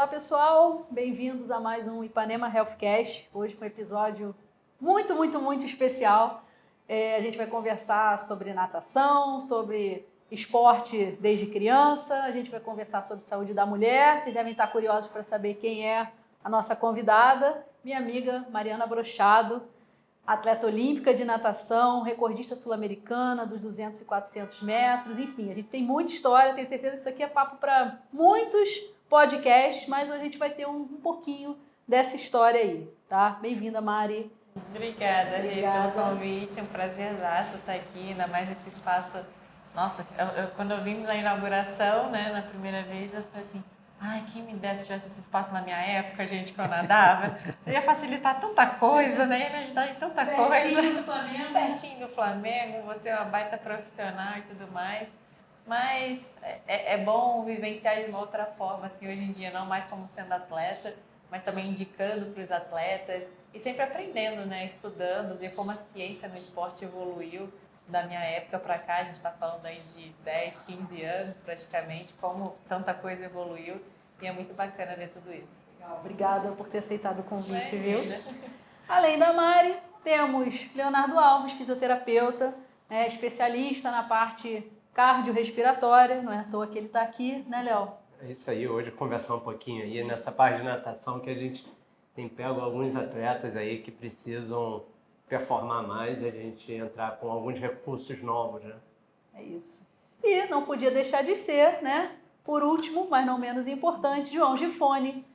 pessoal, bem-vindos a mais um Ipanema Healthcast, hoje com um episódio muito especial. A gente vai conversar sobre natação, sobre esporte desde criança, a gente vai conversar sobre saúde da mulher. Vocês devem estar curiosos para saber quem é a nossa convidada, minha amiga Mariana Brochado, atleta olímpica de natação, recordista sul-americana dos 200 e 400 metros, enfim, a gente tem muita história, tenho certeza que isso aqui é papo para muitos podcasts, mas hoje a gente vai ter um pouquinho dessa história aí, tá? Bem-vinda, Mari. Obrigada, Rê, pelo convite, é um prazerzaço estar aqui, ainda mais nesse espaço. Nossa, quando eu vim na inauguração, né, na primeira vez, eu falei assim, ai, quem me desse, tivesse esse espaço na minha época, gente, que eu nadava, ia facilitar tanta coisa, né, ia me ajudar em tanta coisa. Pertinho do Flamengo. Pertinho do Flamengo, você é uma baita profissional e tudo mais. Mas é bom vivenciar de uma outra forma, assim, hoje em dia, não mais como sendo atleta, mas também indicando para os atletas e sempre aprendendo, né, estudando, ver como a ciência no esporte evoluiu da minha época para cá. A gente está falando aí de 10, 15 anos praticamente, como tanta coisa evoluiu e é muito bacana ver tudo isso. Legal, obrigada por ter aceitado o convite, viu? Além da Mari, temos Leonardo Alves, fisioterapeuta, especialista na parte cardiorrespiratória, não é à toa que ele está aqui, né, Léo? É isso aí, hoje conversar um pouquinho aí nessa parte de natação que a gente tem pego alguns atletas aí que precisam performar mais e a gente entrar com alguns recursos novos, né? É isso. E não podia deixar de ser, né? Por último, mas não menos importante, João Gifone,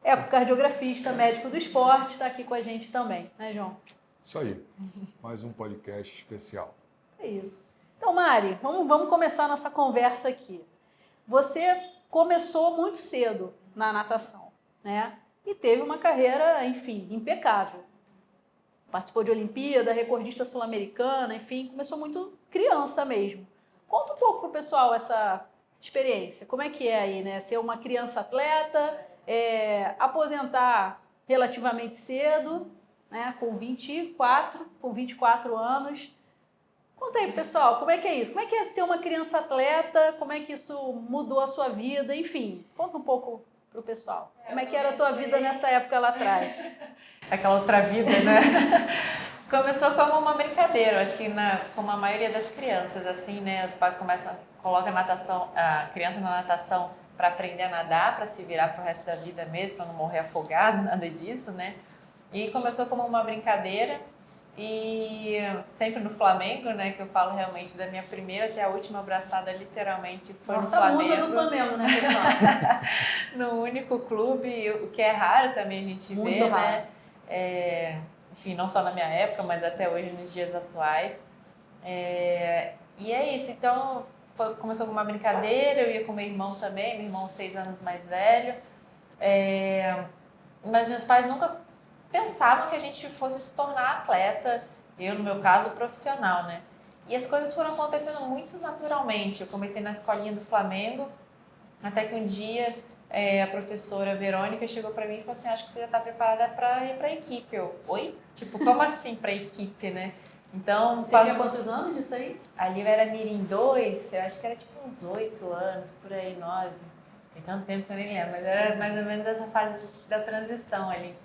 ecocardiografista, médico do esporte, está aqui com a gente também, né, João? Isso aí, mais um podcast especial. É isso. Então, Mari, vamos começar a nossa conversa aqui. Você começou muito cedo na natação, né? E teve uma carreira, enfim, impecável. Participou de Olimpíada, recordista sul-americana, enfim, começou muito criança mesmo. Conta um pouco pro pessoal essa experiência. Como é que é aí, né? Ser uma criança atleta, aposentar relativamente cedo, né? Com 24 anos. Conta aí, pessoal, como é que é isso? Como é que é ser uma criança atleta? Como é que isso mudou a sua vida? Enfim, conta um pouco pro pessoal. Como é que era a tua vida nessa época lá atrás? Aquela outra vida, né? Começou como uma brincadeira, acho que como a maioria das crianças, assim, né? Os pais colocam a criança na natação para aprender a nadar, para se virar pro resto da vida mesmo, para não morrer afogado, nada disso, né? E começou como uma brincadeira. E sempre no Flamengo, né, que eu falo realmente da minha primeira até a última abraçada, literalmente foi no Flamengo. Nossa, musa do Flamengo, né, pessoal? No único clube, o que é raro também a gente Muito vê, raro. né? Enfim, não só na minha época, mas até hoje nos dias atuais. E é isso, então começou com uma brincadeira, eu ia com meu irmão também, meu irmão 6 anos mais velho. Mas meus pais nunca pensavam que a gente fosse se tornar atleta, eu no meu caso profissional, né? E as coisas foram acontecendo muito naturalmente. Eu comecei na escolinha do Flamengo, até que um dia a professora Verônica chegou para mim e falou assim, acho que você já está preparada para ir para a equipe. Eu, oi? Tipo, como assim para a equipe, né? Então, você tinha quantos anos disso aí? Ali eu era Mirim 2, eu acho que era tipo uns 8 anos, por aí, 9. Tem tanto tempo que eu nem lembro, mas era mais ou menos essa fase da transição ali.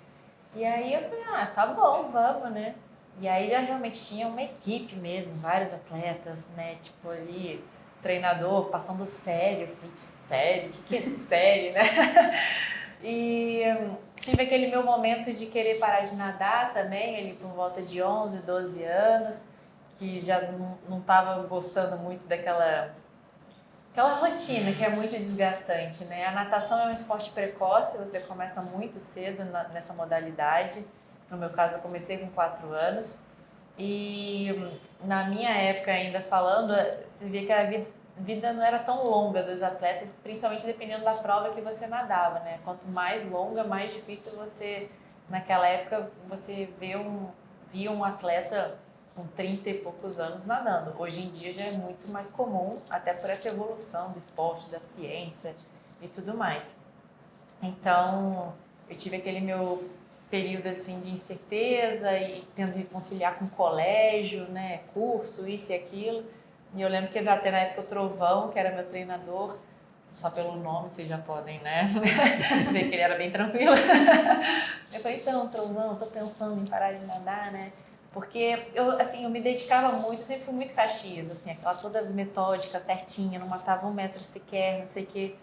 E aí eu falei, tá bom, vamos, né? E aí já realmente tinha uma equipe mesmo, vários atletas, né? Tipo ali, treinador passando sério, gente, sério, o que é sério, né? E tive aquele meu momento de querer parar de nadar também, ali por volta de 11, 12 anos, que já não estava gostando muito daquela rotina que é muito desgastante, né? A natação é um esporte precoce, você começa muito cedo nessa modalidade. No meu caso, eu comecei com 4 anos. E na minha época ainda falando, você vê que a vida não era tão longa dos atletas, principalmente dependendo da prova que você nadava, né? Quanto mais longa, mais difícil naquela época, você via um atleta com 30 e poucos anos nadando. Hoje em dia já é muito mais comum, até por essa evolução do esporte, da ciência e tudo mais. Então, eu tive aquele meu período assim, de incerteza e tendo que conciliar com colégio, né, curso, isso e aquilo. E eu lembro que até na época o Trovão, que era meu treinador, Só pelo nome vocês já podem, né? Ver que ele era bem tranquilo. Eu falei, então, Trovão, tô pensando em parar de nadar, né? Porque eu me dedicava muito, eu sempre fui muito Caxias, assim, aquela toda metódica, certinha, não matava 1 metro sequer, não sei o quê.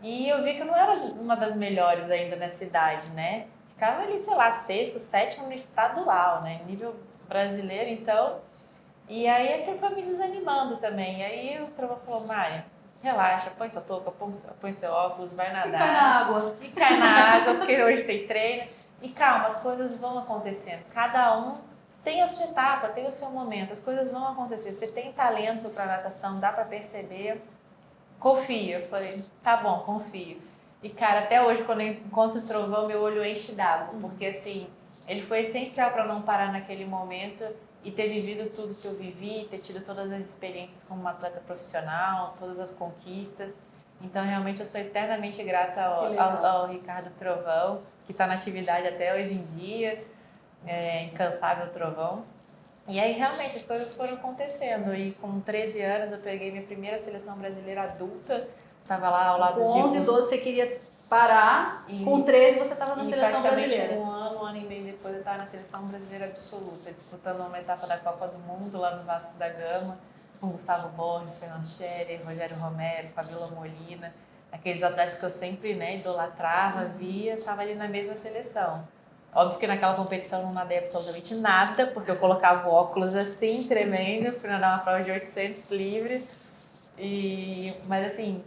E eu vi que eu não era uma das melhores ainda nessa idade, né? Ficava ali, sei lá, 6º, 7º no estadual, né? Nível brasileiro, então. E aí aquilo foi me desanimando também. E aí o Trovão falou, Mari, relaxa, põe sua touca, põe seu óculos, vai nadar. E cai na água. E cai na água, porque hoje tem treino. E calma, as coisas vão acontecendo. Cada um tem a sua etapa, tem o seu momento. As coisas vão acontecer. Você tem talento para natação, dá para perceber. Confia. Eu falei, tá bom, confio. E, cara, até hoje, quando eu encontro o Trovão, meu olho enche d'água. Porque, assim, ele foi essencial para não parar naquele momento e ter vivido tudo que eu vivi, ter tido todas as experiências como uma atleta profissional, todas as conquistas. Então, realmente, eu sou eternamente grata ao Ricardo Trovão, que está na atividade até hoje em dia, incansável Trovão. E aí, realmente, as coisas foram acontecendo. E com 13 anos, eu peguei minha primeira seleção brasileira adulta. Estava lá ao lado de... Com 11, 12 você queria parar, com 13 você estava na seleção brasileira. Um ano e meio depois, eu estava na seleção brasileira absoluta, disputando uma etapa da Copa do Mundo lá no Vasco da Gama, com Gustavo Borges, Fernando Scherer, Rogério Romero, Fabiola Molina, aqueles atletas que eu sempre idolatrava, via, estava ali na mesma seleção. Óbvio que naquela competição eu não nadei absolutamente nada, porque eu colocava o óculos assim, tremendo, fui nadar uma prova de 800 livre. Mas assim,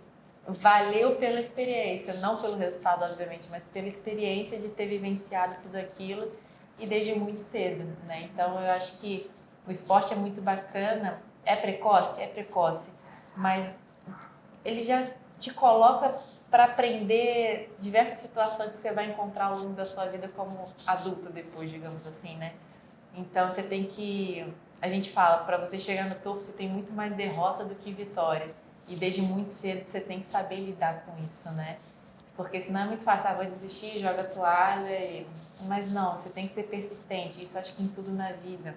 valeu pela experiência, não pelo resultado, obviamente, mas pela experiência de ter vivenciado tudo aquilo e desde muito cedo, né? Então eu acho que o esporte é muito bacana, é precoce, mas ele já te coloca para aprender diversas situações que você vai encontrar ao longo da sua vida como adulto depois, digamos assim, né? Então você tem que... A gente fala, para você chegar no topo, você tem muito mais derrota do que vitória. E desde muito cedo você tem que saber lidar com isso, né? Porque senão é muito fácil, vou desistir, joga a toalha. Mas não, você tem que ser persistente. Isso acho que em tudo na vida.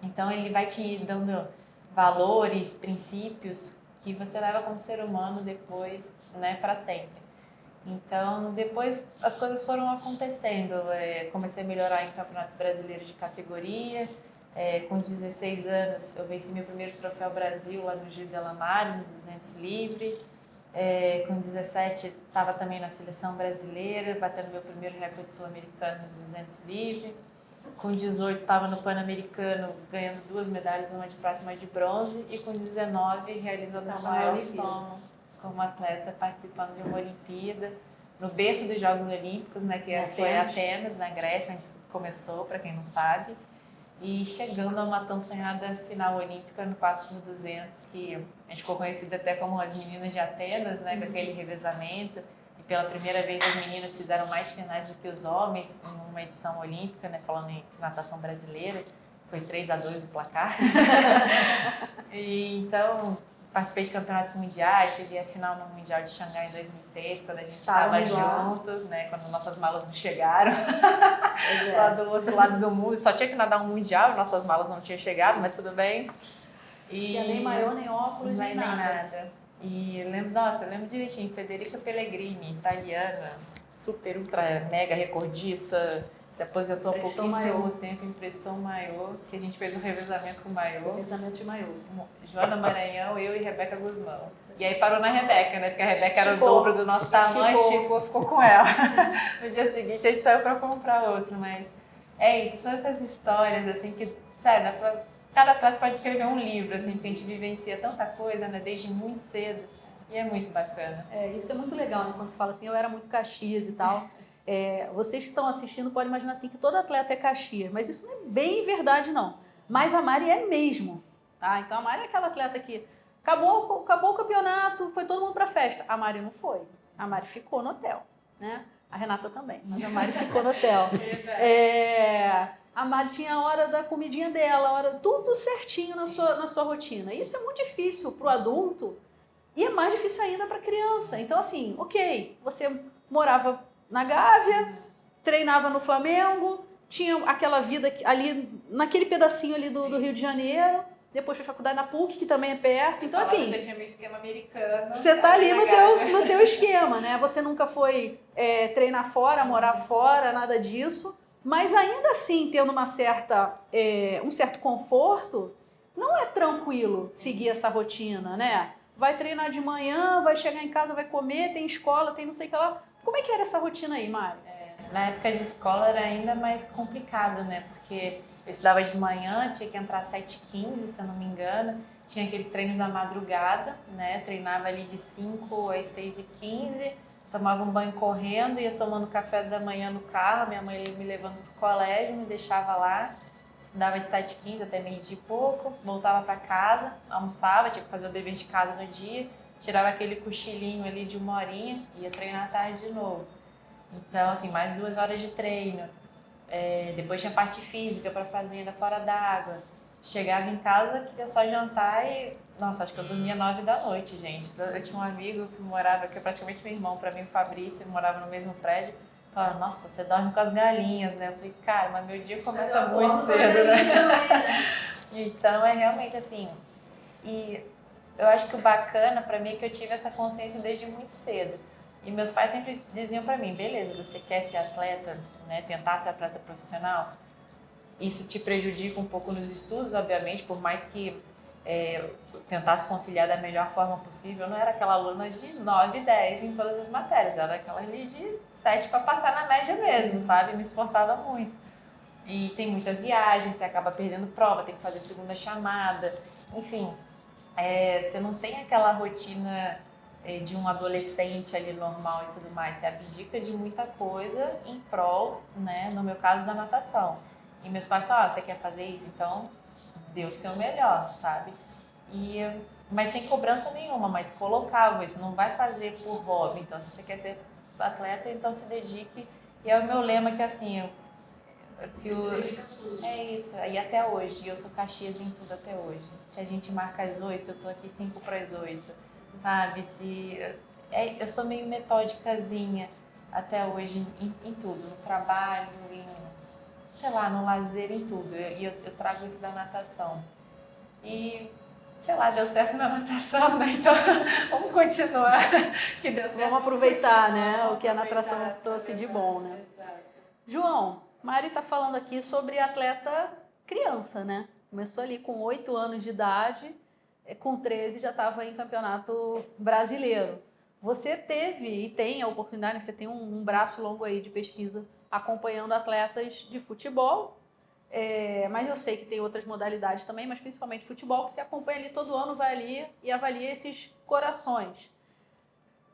Então ele vai te dando valores, princípios que você leva como ser humano depois, né, para sempre. Então, depois as coisas foram acontecendo. Comecei a melhorar em campeonatos brasileiros de categoria. Com 16 anos, eu venci meu primeiro troféu Brasil lá no Gil Delamare, nos 200 livre. Com 17, estava também na seleção brasileira, batendo meu primeiro recorde sul-americano nos 200 livre. Com 18, estava no Pan-Americano, ganhando 2 medalhas, uma de prata e uma de bronze. E com 19, realizando o maior sonho como atleta, participando de uma Olimpíada, no berço dos Jogos Olímpicos, né, que foi em Atenas, na Grécia, onde tudo começou, para quem não sabe. E chegando a uma tão sonhada final olímpica no 4x200, que a gente ficou conhecida até como as meninas de Atenas, né, com aquele revezamento. E pela primeira vez as meninas fizeram mais finais do que os homens em uma edição olímpica, né, falando em natação brasileira. Foi 3-2 o placar. E então, participei de campeonatos mundiais, cheguei à final no Mundial de Xangai em 2006, quando a gente estava juntos, né, quando nossas malas não chegaram. Lá do outro lado do mundo, só tinha que nadar um mundial, nossas malas não tinham chegado, mas tudo bem. E tinha nem maiô, nem óculos, nem nada. E eu lembro direitinho, Federica Pellegrini, italiana, super, ultra, mega recordista, se aposentou há pouquíssimo tempo, emprestou um maiô, que a gente fez um revezamento com o maiô. Revezamento de maiô. Joana Maranhão, eu e Rebeca Guzmão. E aí parou na Rebeca, né? Porque a Rebeca era o dobro do nosso tamanho, ficou com ela. No dia seguinte a gente saiu para comprar outro, mas é isso, são essas histórias, assim, que, sério, cada atleta pode escrever um livro, assim, porque a gente vivencia tanta coisa, né? Desde muito cedo, e é muito bacana. Isso é muito legal, né? Quando você fala assim, eu era muito Caxias e tal. Vocês que estão assistindo podem imaginar assim que todo atleta é Caxias, mas isso não é bem verdade, não. Mas a Mari é mesmo. Tá? Então a Mari é aquela atleta que acabou o campeonato, foi todo mundo pra festa. A Mari não foi. A Mari ficou no hotel, né? A Renata também, mas a Mari ficou no hotel. A Mari tinha a hora da comidinha dela, tudo certinho na sua rotina. Isso é muito difícil pro adulto e é mais difícil ainda pra criança. Então assim, ok, você morava na Gávea, treinava no Flamengo, tinha aquela vida ali, naquele pedacinho ali do Rio de Janeiro. depois fez faculdade na PUC, que também é perto. Então, enfim, Eu tinha meu esquema americano. você tá ali no teu esquema, né? Você nunca foi treinar fora, morar fora, nada disso. Mas ainda assim, tendo um certo conforto, não é tranquilo seguir essa rotina, né? Vai treinar de manhã, vai chegar em casa, vai comer, tem escola, tem não sei o que lá. Como é que era essa rotina aí, Mari? Na época de escola era ainda mais complicado, né? Porque eu estudava de manhã, tinha que entrar às 7h15, se eu não me engano. Tinha aqueles treinos da madrugada, né? Treinava ali de 5 às 6h15, tomava um banho correndo, ia tomando café da manhã no carro, minha mãe me levando pro colégio, me deixava lá. Estudava de 7h15 até meio-dia e pouco, voltava para casa, almoçava, tinha que fazer o dever de casa no dia, tirava aquele cochilinho ali de 1 horinha e ia treinar à tarde de novo. Então, assim, mais 2 horas de treino. Depois tinha parte física para fazer ainda fora d'água. Chegava em casa, queria só jantar e... Nossa, acho que eu dormia 9 da noite, gente. Eu tinha um amigo que morava, que é praticamente meu irmão, para mim, o Fabrício, morava no mesmo prédio. Falava, nossa, você dorme com as galinhas, né? Eu falei, cara, mas meu dia começa muito cedo, né? Então, é realmente assim... E eu acho que o bacana para mim é que eu tive essa consciência desde muito cedo. E meus pais sempre diziam para mim, beleza, você quer ser atleta, né, tentar ser atleta profissional? Isso te prejudica um pouco nos estudos, obviamente, por mais que eu tentasse conciliar da melhor forma possível. Eu não era aquela aluna de 9, 10 em todas as matérias, era aquela ali de 7 para passar na média mesmo, sabe? Me esforçava muito. E tem muita viagem, você acaba perdendo prova, tem que fazer segunda chamada, enfim. Você não tem aquela rotina de um adolescente ali normal e tudo mais, você abdica de muita coisa em prol, né, no meu caso, da natação. E meus pais falaram, você quer fazer isso? Então, dê o seu melhor, sabe? Mas sem cobrança nenhuma, mas colocavam isso, não vai fazer por hobby. Então, se você quer ser atleta, então se dedique. E é o meu lema que, assim, é isso, e até hoje, eu sou Caxias em tudo até hoje. Se a gente marca às 8, eu tô aqui 5 para as 8, sabe? Eu sou meio metódicazinha até hoje em tudo, no trabalho, sei lá, no lazer, em tudo. E eu trago isso da natação. E, sei lá, deu certo na natação, né? Então, vamos continuar. Que deu certo. Vamos aproveitar, né? O que a natação trouxe de bom, né? Exato. João, Mari está falando aqui sobre atleta criança, né? Começou ali com 8 anos de idade, com 13 já estava em campeonato brasileiro. Você teve e tem a oportunidade, você tem um braço longo aí de pesquisa acompanhando atletas de futebol, mas eu sei que tem outras modalidades também, mas principalmente futebol, que você acompanha ali todo ano, vai ali e avalia esses corações.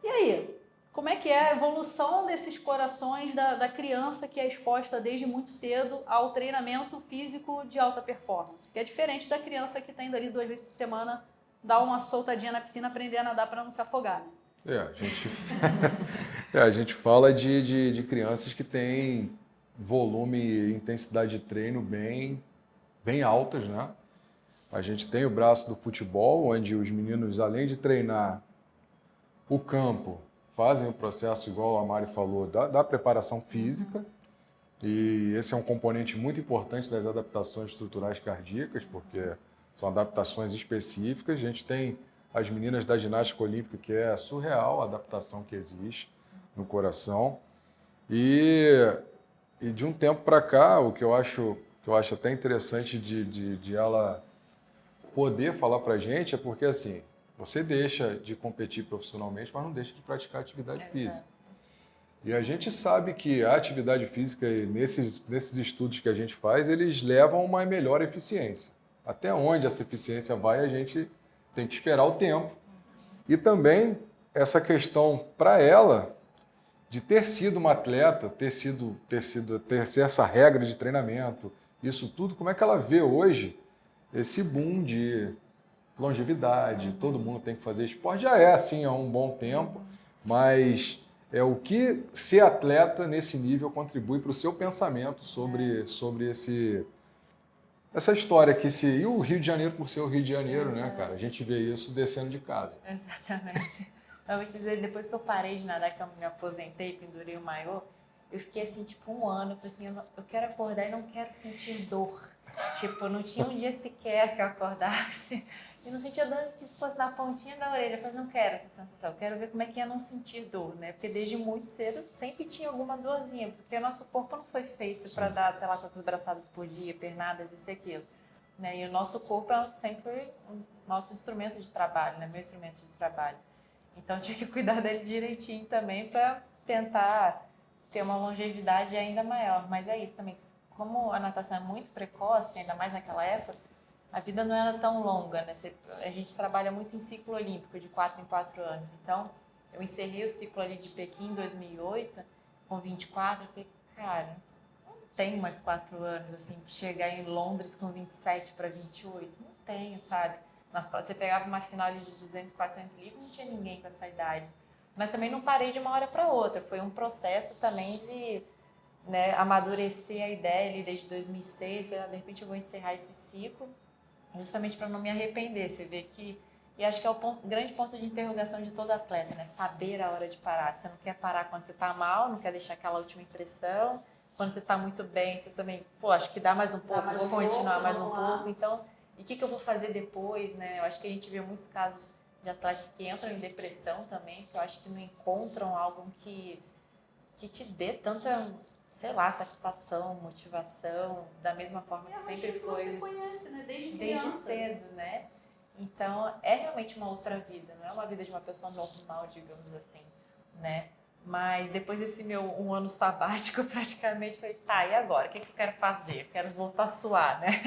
E aí, como é que é a evolução desses corações da criança que é exposta desde muito cedo ao treinamento físico de alta performance? Que é diferente da criança que está indo ali 2 vezes por semana dar uma soltadinha na piscina, aprender a nadar para não se afogar, né? A gente fala de crianças que têm volume e intensidade de treino bem altas, né? A gente tem o braço do futebol, onde os meninos, além de treinar o campo, fazem o processo, igual a Mari falou, da preparação física. E esse é um componente muito importante das adaptações estruturais cardíacas, porque são adaptações específicas. A gente tem as meninas da ginástica olímpica, que é surreal a adaptação que existe no coração. E de um tempo para cá, o que eu acho até interessante de ela poder falar para a gente é porque, assim, você deixa de competir profissionalmente, mas não deixa de praticar atividade física. E a gente sabe que a atividade física, nesses estudos que a gente faz, eles levam a uma melhor eficiência. Até onde essa eficiência vai, a gente tem que esperar o tempo. E também essa questão para ela de ter sido uma atleta, ter essa regra de treinamento, isso tudo, como é que ela vê hoje esse boom de longevidade, todo mundo tem que fazer esporte, já é assim há um bom tempo, mas o que ser atleta nesse nível contribui para o seu pensamento sobre essa história que e o Rio de Janeiro por ser o Rio de Janeiro, né, cara? A gente vê isso descendo de casa. Exatamente. Eu vou te dizer, depois que eu parei de nadar, que eu me aposentei, pendurei o maiô, eu fiquei assim, tipo, um ano. Eu falei assim, eu quero acordar e não quero sentir dor. Tipo, não tinha um dia sequer que eu acordasse e não sentia dor que se fosse na pontinha da orelha. Eu falei, não quero essa sensação, eu quero ver como é que é não sentir dor, né? Porque desde muito cedo sempre tinha alguma dorzinha, porque o nosso corpo não foi feito para dar, sei lá, quantas braçadas por dia, pernadas, isso e aquilo. Né? E o nosso corpo sempre foi o nosso instrumento de trabalho, né? Meu instrumento de trabalho. Então eu tinha que cuidar dele direitinho também para tentar ter uma longevidade ainda maior. Mas é isso também, como a natação é muito precoce, ainda mais naquela época, a vida não era tão longa, né? A gente trabalha muito em ciclo olímpico, de 4 em 4 anos. Então, eu encerrei o ciclo ali de Pequim em 2008, com 24, eu falei, cara, não tenho mais 4 anos, assim, chegar em Londres com 27 para 28, não tenho, sabe? Você pegava uma final ali de 200, 400 livros, não tinha ninguém com essa idade. Mas também não parei de uma hora para outra, foi um processo também de, né, amadurecer a ideia ali desde 2006, de repente eu vou encerrar esse ciclo, justamente para não me arrepender. Você vê que, e acho que é o grande ponto de interrogação de todo atleta, né? Saber a hora de parar. Você não quer parar quando você está mal, não quer deixar aquela última impressão. Quando você está muito bem, você também, pô, acho que dá mais um pouco, vou continuar mais um pouco. Então, e o que eu vou fazer depois, né? Eu acho que a gente vê muitos casos de atletas que entram em depressão também, que eu acho que não encontram algo que te dê tanta, sei lá, satisfação, motivação, da mesma forma que sempre foi. Você conhece, né? Desde cedo, né? Então, é realmente uma outra vida, não é uma vida de uma pessoa normal, digamos assim, né? Mas depois desse meu um ano sabático, eu praticamente falei, tá, e agora? O que eu quero fazer? Eu quero voltar a suar, né?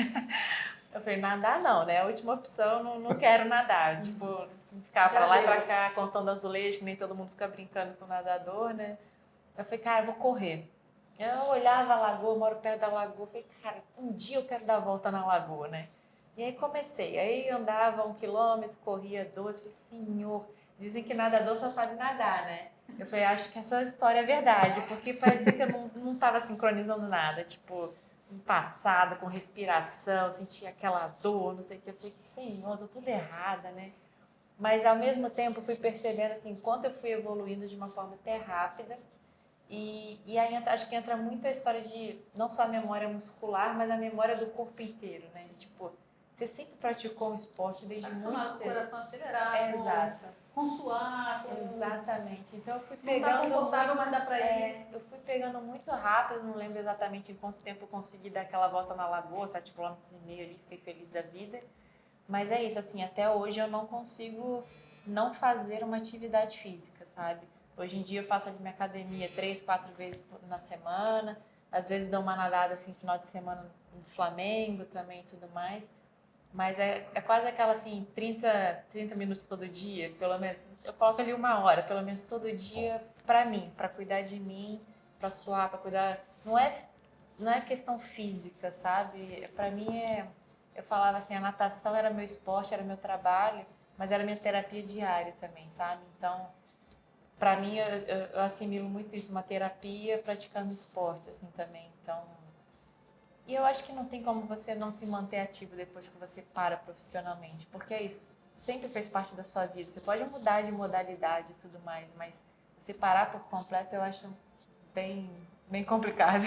Eu falei, nadar não, né? A última opção, não quero nadar. Tipo, ficar pra lá e pra cá contando azulejo, que nem todo mundo fica brincando com o nadador, né? Eu falei, cara, eu vou correr. Eu olhava a lagoa, moro perto da lagoa, falei, cara, um dia eu quero dar a volta na lagoa, né? E aí comecei, aí andava 1 quilômetro, corria 12, falei, senhor, dizem que nadador só sabe nadar, né? Eu falei, acho que essa história é verdade, porque parecia que eu não tava sincronizando nada, tipo, passada, com respiração, sentia aquela dor, não sei o que, eu falei, senhor, tô tudo errada, né? Mas ao mesmo tempo fui percebendo, assim, quanto eu fui evoluindo de uma forma até rápida. E aí acho que entra muito a história de não só a memória muscular, mas a memória do corpo inteiro, né? De, tipo, você sempre praticou um esporte desde muito cedo. Com o coração acelerado, Exato. Com suar, Exatamente. Então eu fui não tá pegando confortável, mas dá pra ir. eu fui pegando muito rápido, não lembro exatamente em quanto tempo eu consegui dar aquela volta na lagoa, 7,5 km ali, fiquei feliz da vida. Mas é isso, assim, até hoje eu não consigo não fazer uma atividade física, sabe? Hoje em dia eu faço ali minha academia 3, 4 vezes na semana. Às vezes dou uma nadada assim no final de semana no Flamengo também e tudo mais. Mas é quase aquela assim, 30 minutos todo dia, pelo menos. Eu coloco ali 1 hora, pelo menos todo dia, pra mim, pra cuidar de mim, pra suar, pra cuidar. Não é questão física, sabe? Pra mim eu falava assim, a natação era meu esporte, era meu trabalho, mas era minha terapia diária também, sabe? Então, para mim, eu assimilo muito isso, uma terapia praticando esporte, assim, também. Então, e eu acho que não tem como você não se manter ativo depois que você para profissionalmente, porque é isso, sempre fez parte da sua vida. Você pode mudar de modalidade e tudo mais, mas você parar por completo eu acho bem, bem complicado.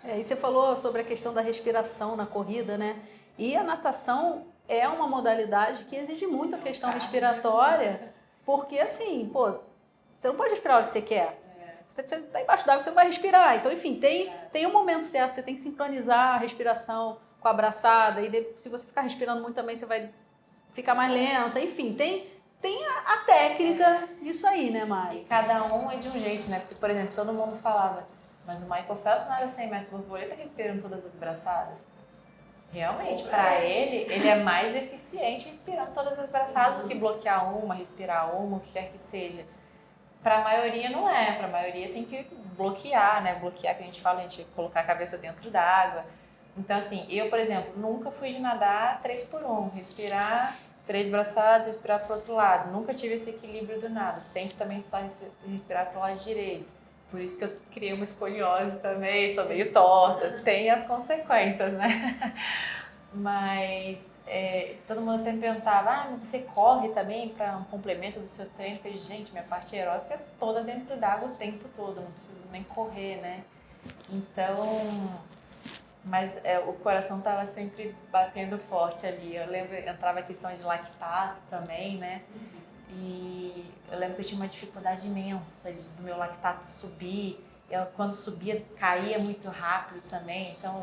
E você falou sobre a questão da respiração na corrida, né? E a natação é uma modalidade que exige muito a questão respiratória, porque assim, pô, você não pode respirar a hora que você quer. Você está embaixo d'água, você não vai respirar. Então, enfim, tem um momento certo, você tem que sincronizar a respiração com a braçada, e se você ficar respirando muito também, você vai ficar mais lenta. Enfim, tem a técnica disso aí, né, Mari? E cada um é de um jeito, né? Porque, por exemplo, todo mundo falava, mas o Michael Phelps nada 100 metros borboleta respirando todas as braçadas. Realmente, para ele é mais eficiente respirando todas as braçadas do que bloquear uma, respirar uma, o que quer que seja. Para a maioria não é, para a maioria tem que bloquear, né? Bloquear, que a gente fala, a gente colocar a cabeça dentro d'água. Então, assim, eu, por exemplo, nunca fui de nadar 3x1, respirar 3 braçadas, respirar para o outro lado. Nunca tive esse equilíbrio do nada, sempre também só respirar para o lado direito. Por isso que eu criei uma escoliose também, sou meio torta, tem as consequências, né? Mas todo mundo até me perguntava, você corre também para um complemento do seu treino? Eu falei, gente, minha parte aeróbica é toda dentro d'água o tempo todo, não preciso nem correr, né? Então, mas o coração estava sempre batendo forte ali. Eu lembro, entrava a questão de lactato também, né? E eu lembro que eu tinha uma dificuldade imensa do meu lactato subir. Quando subia, caía muito rápido também. Então,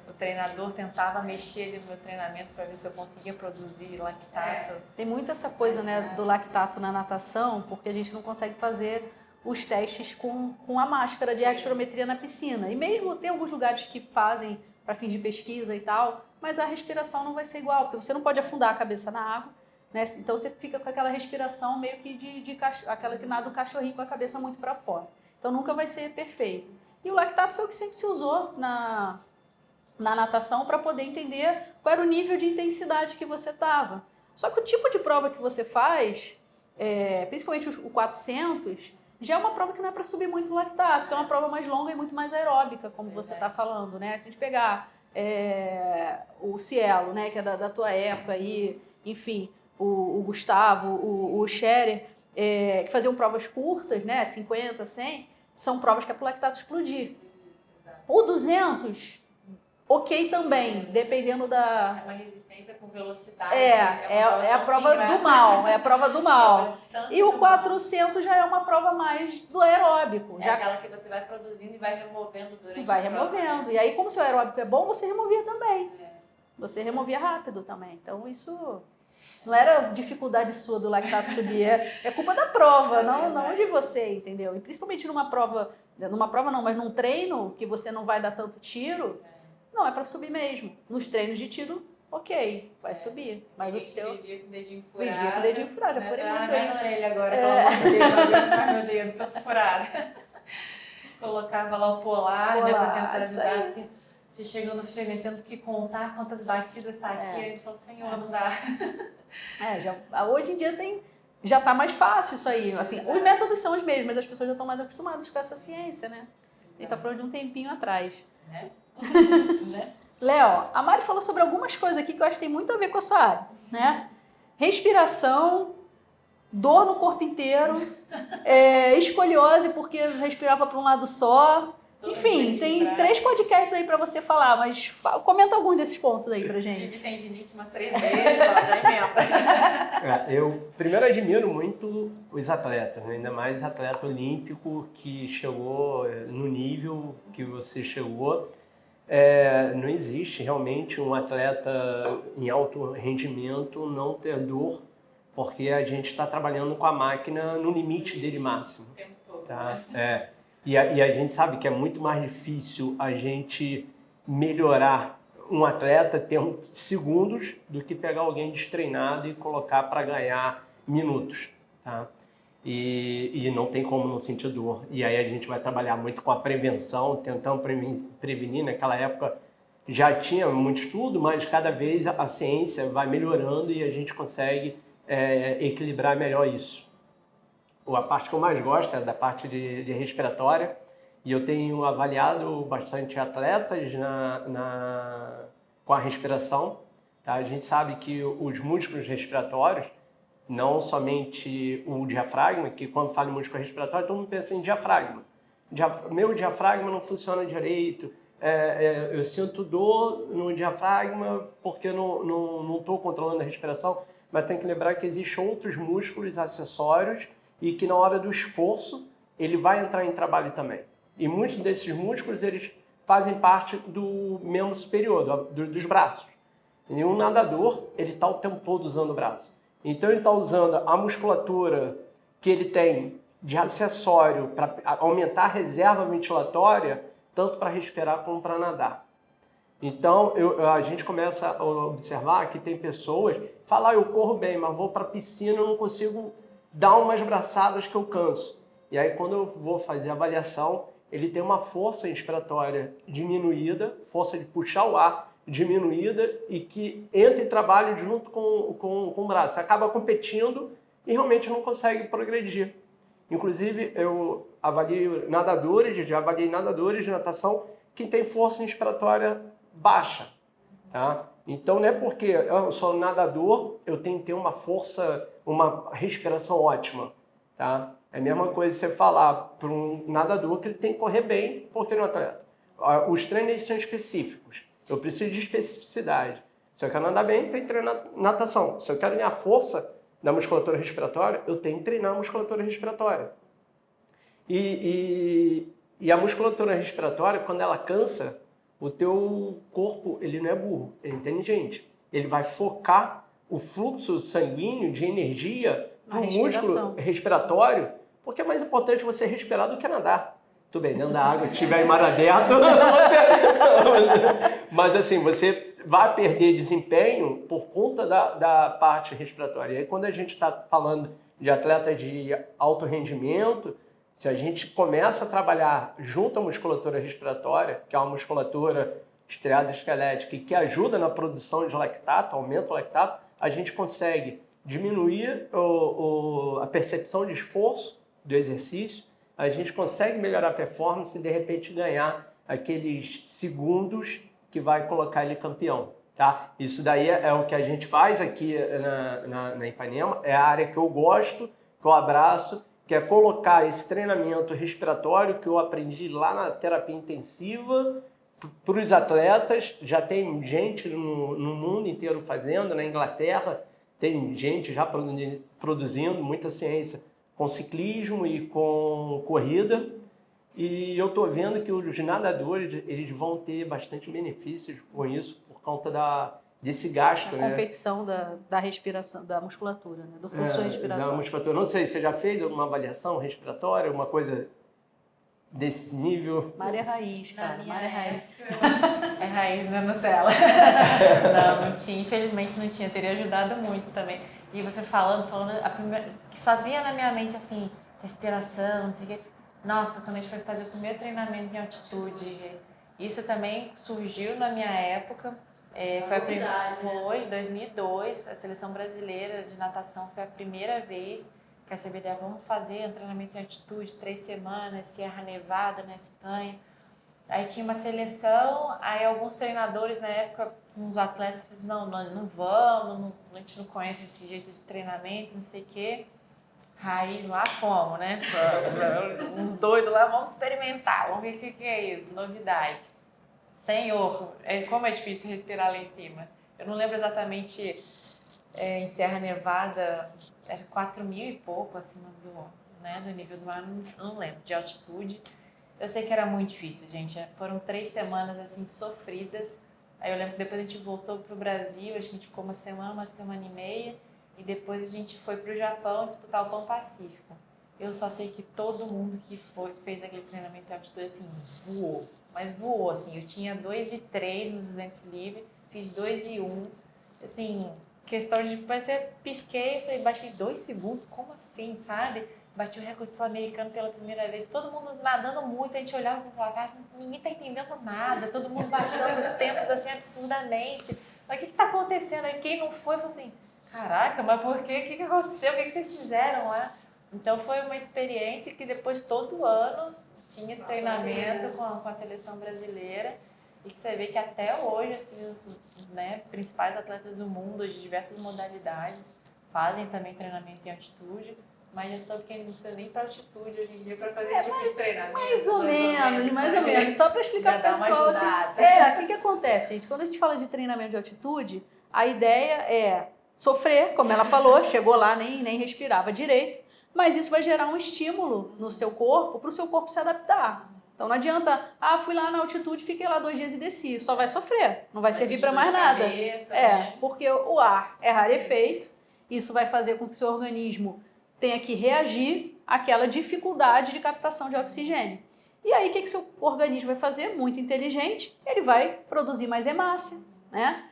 o treinador tentava mexer ali no meu treinamento para ver se eu conseguia produzir lactato. Tem muito essa coisa, né, do lactato na natação, porque a gente não consegue fazer os testes com a máscara de extrometria na piscina. E mesmo tem alguns lugares que fazem para fins de pesquisa e tal, mas a respiração não vai ser igual, porque você não pode afundar a cabeça na água, né? Então você fica com aquela respiração meio que aquela que nada do cachorrinho com a cabeça muito para fora. Então nunca vai ser perfeito. E o lactato foi o que sempre se usou na natação para poder entender qual era o nível de intensidade que você estava. Só que o tipo de prova que você faz, principalmente o 400, já é uma prova que não é para subir muito lactato, que é uma prova mais longa e muito mais aeróbica, como você está falando, né? Se a gente pegar o Cielo, né, que é da tua época aí, enfim, o Gustavo, o Scherer, que faziam provas curtas, né, 50, 100, são provas que é para o lactato explodir. O 200, ok também, dependendo da... É uma resistência com velocidade. É a prova do mal, é a prova do mal. E o 400 já é uma prova mais do aeróbico. É aquela que você vai produzindo e vai removendo durante a prova. Vai removendo. E aí, como o seu aeróbico é bom, você removia também. Você removia rápido também. Então, isso não era dificuldade sua do lactato subir, é culpa da prova, não de você, entendeu? E principalmente numa prova não, mas num treino que você não vai dar tanto tiro, não, é para subir mesmo. Nos treinos de tiro, ok, vai subir. Mas o seu... Vivia com o dedinho Vivia furado. com o dedinho furado, já furei muito aí. Na orelha agora, pelo amor de Deus, aguento meu dedo, tô furada. Colocava lá o polar, né, pra tentar ajudar, porque você chegou no treino tendo que contar quantas batidas tá aqui, aí falou, Senhor, não dá. Hoje em dia já tá mais fácil isso aí. Assim, os métodos são os mesmos, mas as pessoas já estão mais acostumadas com essa ciência, né? A gente tá falando de um tempinho atrás. Né? Léo, a Mari falou sobre algumas coisas aqui que eu acho que tem muito a ver com a sua área, né? Respiração, dor no corpo inteiro, escoliose porque respirava para um lado só. Enfim, tem 3 podcasts aí para você falar, mas comenta alguns desses pontos aí pra gente. Tive tendinite umas 3 vezes, já emenda. Eu primeiro admiro muito os atletas, né? Ainda mais atleta olímpico que chegou no nível que você chegou. Não existe realmente um atleta em alto rendimento não ter dor, porque a gente está trabalhando com a máquina no limite dele máximo. O tempo todo. Tá? E a gente sabe que é muito mais difícil a gente melhorar um atleta tendo segundos do que pegar alguém destreinado e colocar para ganhar minutos. Tá? E não tem como não sentir dor. E aí a gente vai trabalhar muito com a prevenção, tentando prevenir. Naquela época já tinha muito estudo, mas cada vez a ciência vai melhorando e a gente consegue equilibrar melhor isso. A parte que eu mais gosto é da parte de respiratória. E eu tenho avaliado bastante atletas com a respiração. Tá? A gente sabe que os músculos respiratórios, não somente o diafragma, que quando fala em músculo respiratório, todo mundo pensa em diafragma. Meu diafragma não funciona direito, eu sinto dor no diafragma porque eu não estou controlando a respiração, mas tem que lembrar que existem outros músculos acessórios e que na hora do esforço ele vai entrar em trabalho também. E muitos desses músculos eles fazem parte do membro superior, dos braços. E um nadador, ele está o tempo todo usando o braço. Então ele está usando a musculatura que ele tem de acessório para aumentar a reserva ventilatória, tanto para respirar como para nadar. Então a gente começa a observar que tem pessoas que falam, eu corro bem, mas vou para a piscina e não consigo dar umas braçadas que eu canso. E aí quando eu vou fazer a avaliação, ele tem uma força inspiratória diminuída, força de puxar o ar diminuída e que entra em trabalho junto com o braço. Você acaba competindo e realmente não consegue progredir. Inclusive, eu avaliei nadadores de natação que tem força inspiratória baixa. Tá? Então, não é porque eu sou nadador, eu tenho que ter uma força, uma respiração ótima. Tá? É a mesma coisa você falar para um nadador que ele tem que correr bem, porque no atleta. Os treinos são específicos. Eu preciso de especificidade. Se eu quero nadar bem, tem que treinar natação. Se eu quero ganhar força da musculatura respiratória, eu tenho que treinar a musculatura respiratória. E a musculatura respiratória, quando ela cansa, o teu corpo, ele não é burro, ele é inteligente. Ele vai focar o fluxo sanguíneo de energia para o músculo respiratório, porque é mais importante você respirar do que nadar. Tudo bem, dentro da água, se estiver em mar aberto, mas assim, você vai perder desempenho por conta da parte respiratória. E aí, quando a gente está falando de atleta de alto rendimento, se a gente começa a trabalhar junto à musculatura respiratória, que é uma musculatura estriada esquelética e que ajuda na produção de lactato, aumenta o lactato, a gente consegue diminuir a percepção de esforço do exercício, a gente consegue melhorar a performance e, de repente, ganhar aqueles segundos que vai colocar ele campeão. Tá? Isso daí é o que a gente faz aqui na Ipanema, é a área que eu gosto, que eu abraço, que é colocar esse treinamento respiratório que eu aprendi lá na terapia intensiva para os atletas. Já tem gente no mundo inteiro fazendo, na Inglaterra tem gente já produzindo muita ciência com ciclismo e com corrida. E eu estou vendo que os nadadores eles vão ter bastante benefícios com isso, por conta desse gasto. A competição da respiração, da musculatura, né? Do fluxo respiratório. Da musculatura. Não sei, você já fez alguma avaliação respiratória, alguma coisa desse nível? Mária Raiz, cara. Mária Raiz. É raiz na Nutella. Não tinha, infelizmente não tinha. Teria ajudado muito também. E você falando, a primeira, que só vinha na minha mente assim, respiração, não sei o quê. Nossa, quando a gente foi fazer o primeiro treinamento em altitude, isso também surgiu na minha época. Foi em 2002, a seleção brasileira de natação foi a primeira vez que a CBDA vamos fazer um treinamento em altitude, 3 semanas, Sierra Nevada, na Espanha. Aí tinha uma seleção, aí alguns treinadores na época, uns atletas falaram, não vamos, a gente não conhece esse jeito de treinamento, não sei o quê. Aí lá fomos, né? Uns doidos lá, vamos experimentar, vamos ver o que é isso, novidade. Senhor, como é difícil respirar lá em cima. Eu não lembro exatamente, em Serra Nevada, era 4.000 e pouco acima do nível do mar, não lembro, de altitude. Eu sei que era muito difícil, gente. Foram 3 semanas, assim, sofridas. Aí eu lembro que depois a gente voltou pro Brasil, acho que a gente ficou uma semana e meia. E depois a gente foi pro Japão disputar o Pan Pacífico. Eu só sei que todo mundo que fez aquele treinamento de altitude, assim, voou. Mas voou, assim. Eu tinha 2:03 nos 200 livre, fiz 2:01. Assim, questão de... Mas eu pisquei, falei, bati 2 segundos, como assim, sabe? Bati o recorde sul-americano pela primeira vez, todo mundo nadando muito, a gente olhava pro placar, ninguém tá entendendo nada, todo mundo baixando os tempos assim absurdamente. Mas o que tá acontecendo aí? Quem não foi, falou assim, caraca, mas por quê? O que aconteceu? O que vocês fizeram lá? Então foi uma experiência que depois todo ano tinha esse treinamento com a seleção brasileira e que você vê que até hoje assim, os principais atletas do mundo de diversas modalidades fazem também treinamento em altitude. Mas já soube que não precisa nem para altitude hoje em dia para fazer esse tipo de treinamento. Mais ou menos. Só para explicar para o pessoal. Assim, o que acontece, gente? Quando a gente fala de treinamento de altitude, a ideia é sofrer, como ela falou, chegou lá, nem respirava direito, mas isso vai gerar um estímulo no seu corpo, para o seu corpo se adaptar. Então não adianta, fui lá na altitude, fiquei lá 2 dias e desci, só vai sofrer, não vai servir para mais nada. Porque o ar é rarefeito, isso vai fazer com que o seu organismo tenha que reagir àquela dificuldade de captação de oxigênio. E aí, o que seu organismo vai fazer? Muito inteligente, ele vai produzir mais hemácia, né?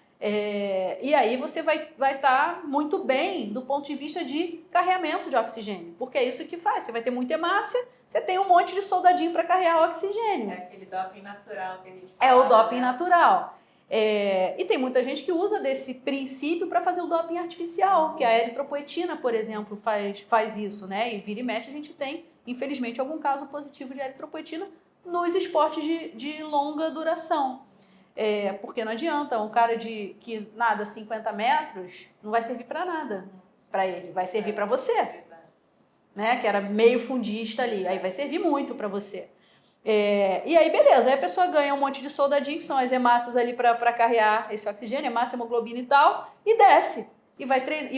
E aí você vai estar muito bem do ponto de vista de carreamento de oxigênio, porque é isso que faz, você vai ter muita hemácia, você tem um monte de soldadinho para carregar o oxigênio. É aquele doping natural que a gente fala. É o doping natural. E tem muita gente que usa desse princípio para fazer o doping artificial, que a eritropoetina, por exemplo, faz isso, né? E vira e mexe a gente tem, infelizmente, algum caso positivo de eritropoetina nos esportes de longa duração. Porque não adianta, um cara que nada 50 metros não vai servir para nada para ele, vai servir para você, né? Que era meio fundista ali, aí vai servir muito para você. E aí, beleza, aí a pessoa ganha um monte de soldadinho, que são as hemácias ali para carregar esse oxigênio, hemácia, hemoglobina e tal, e desce, e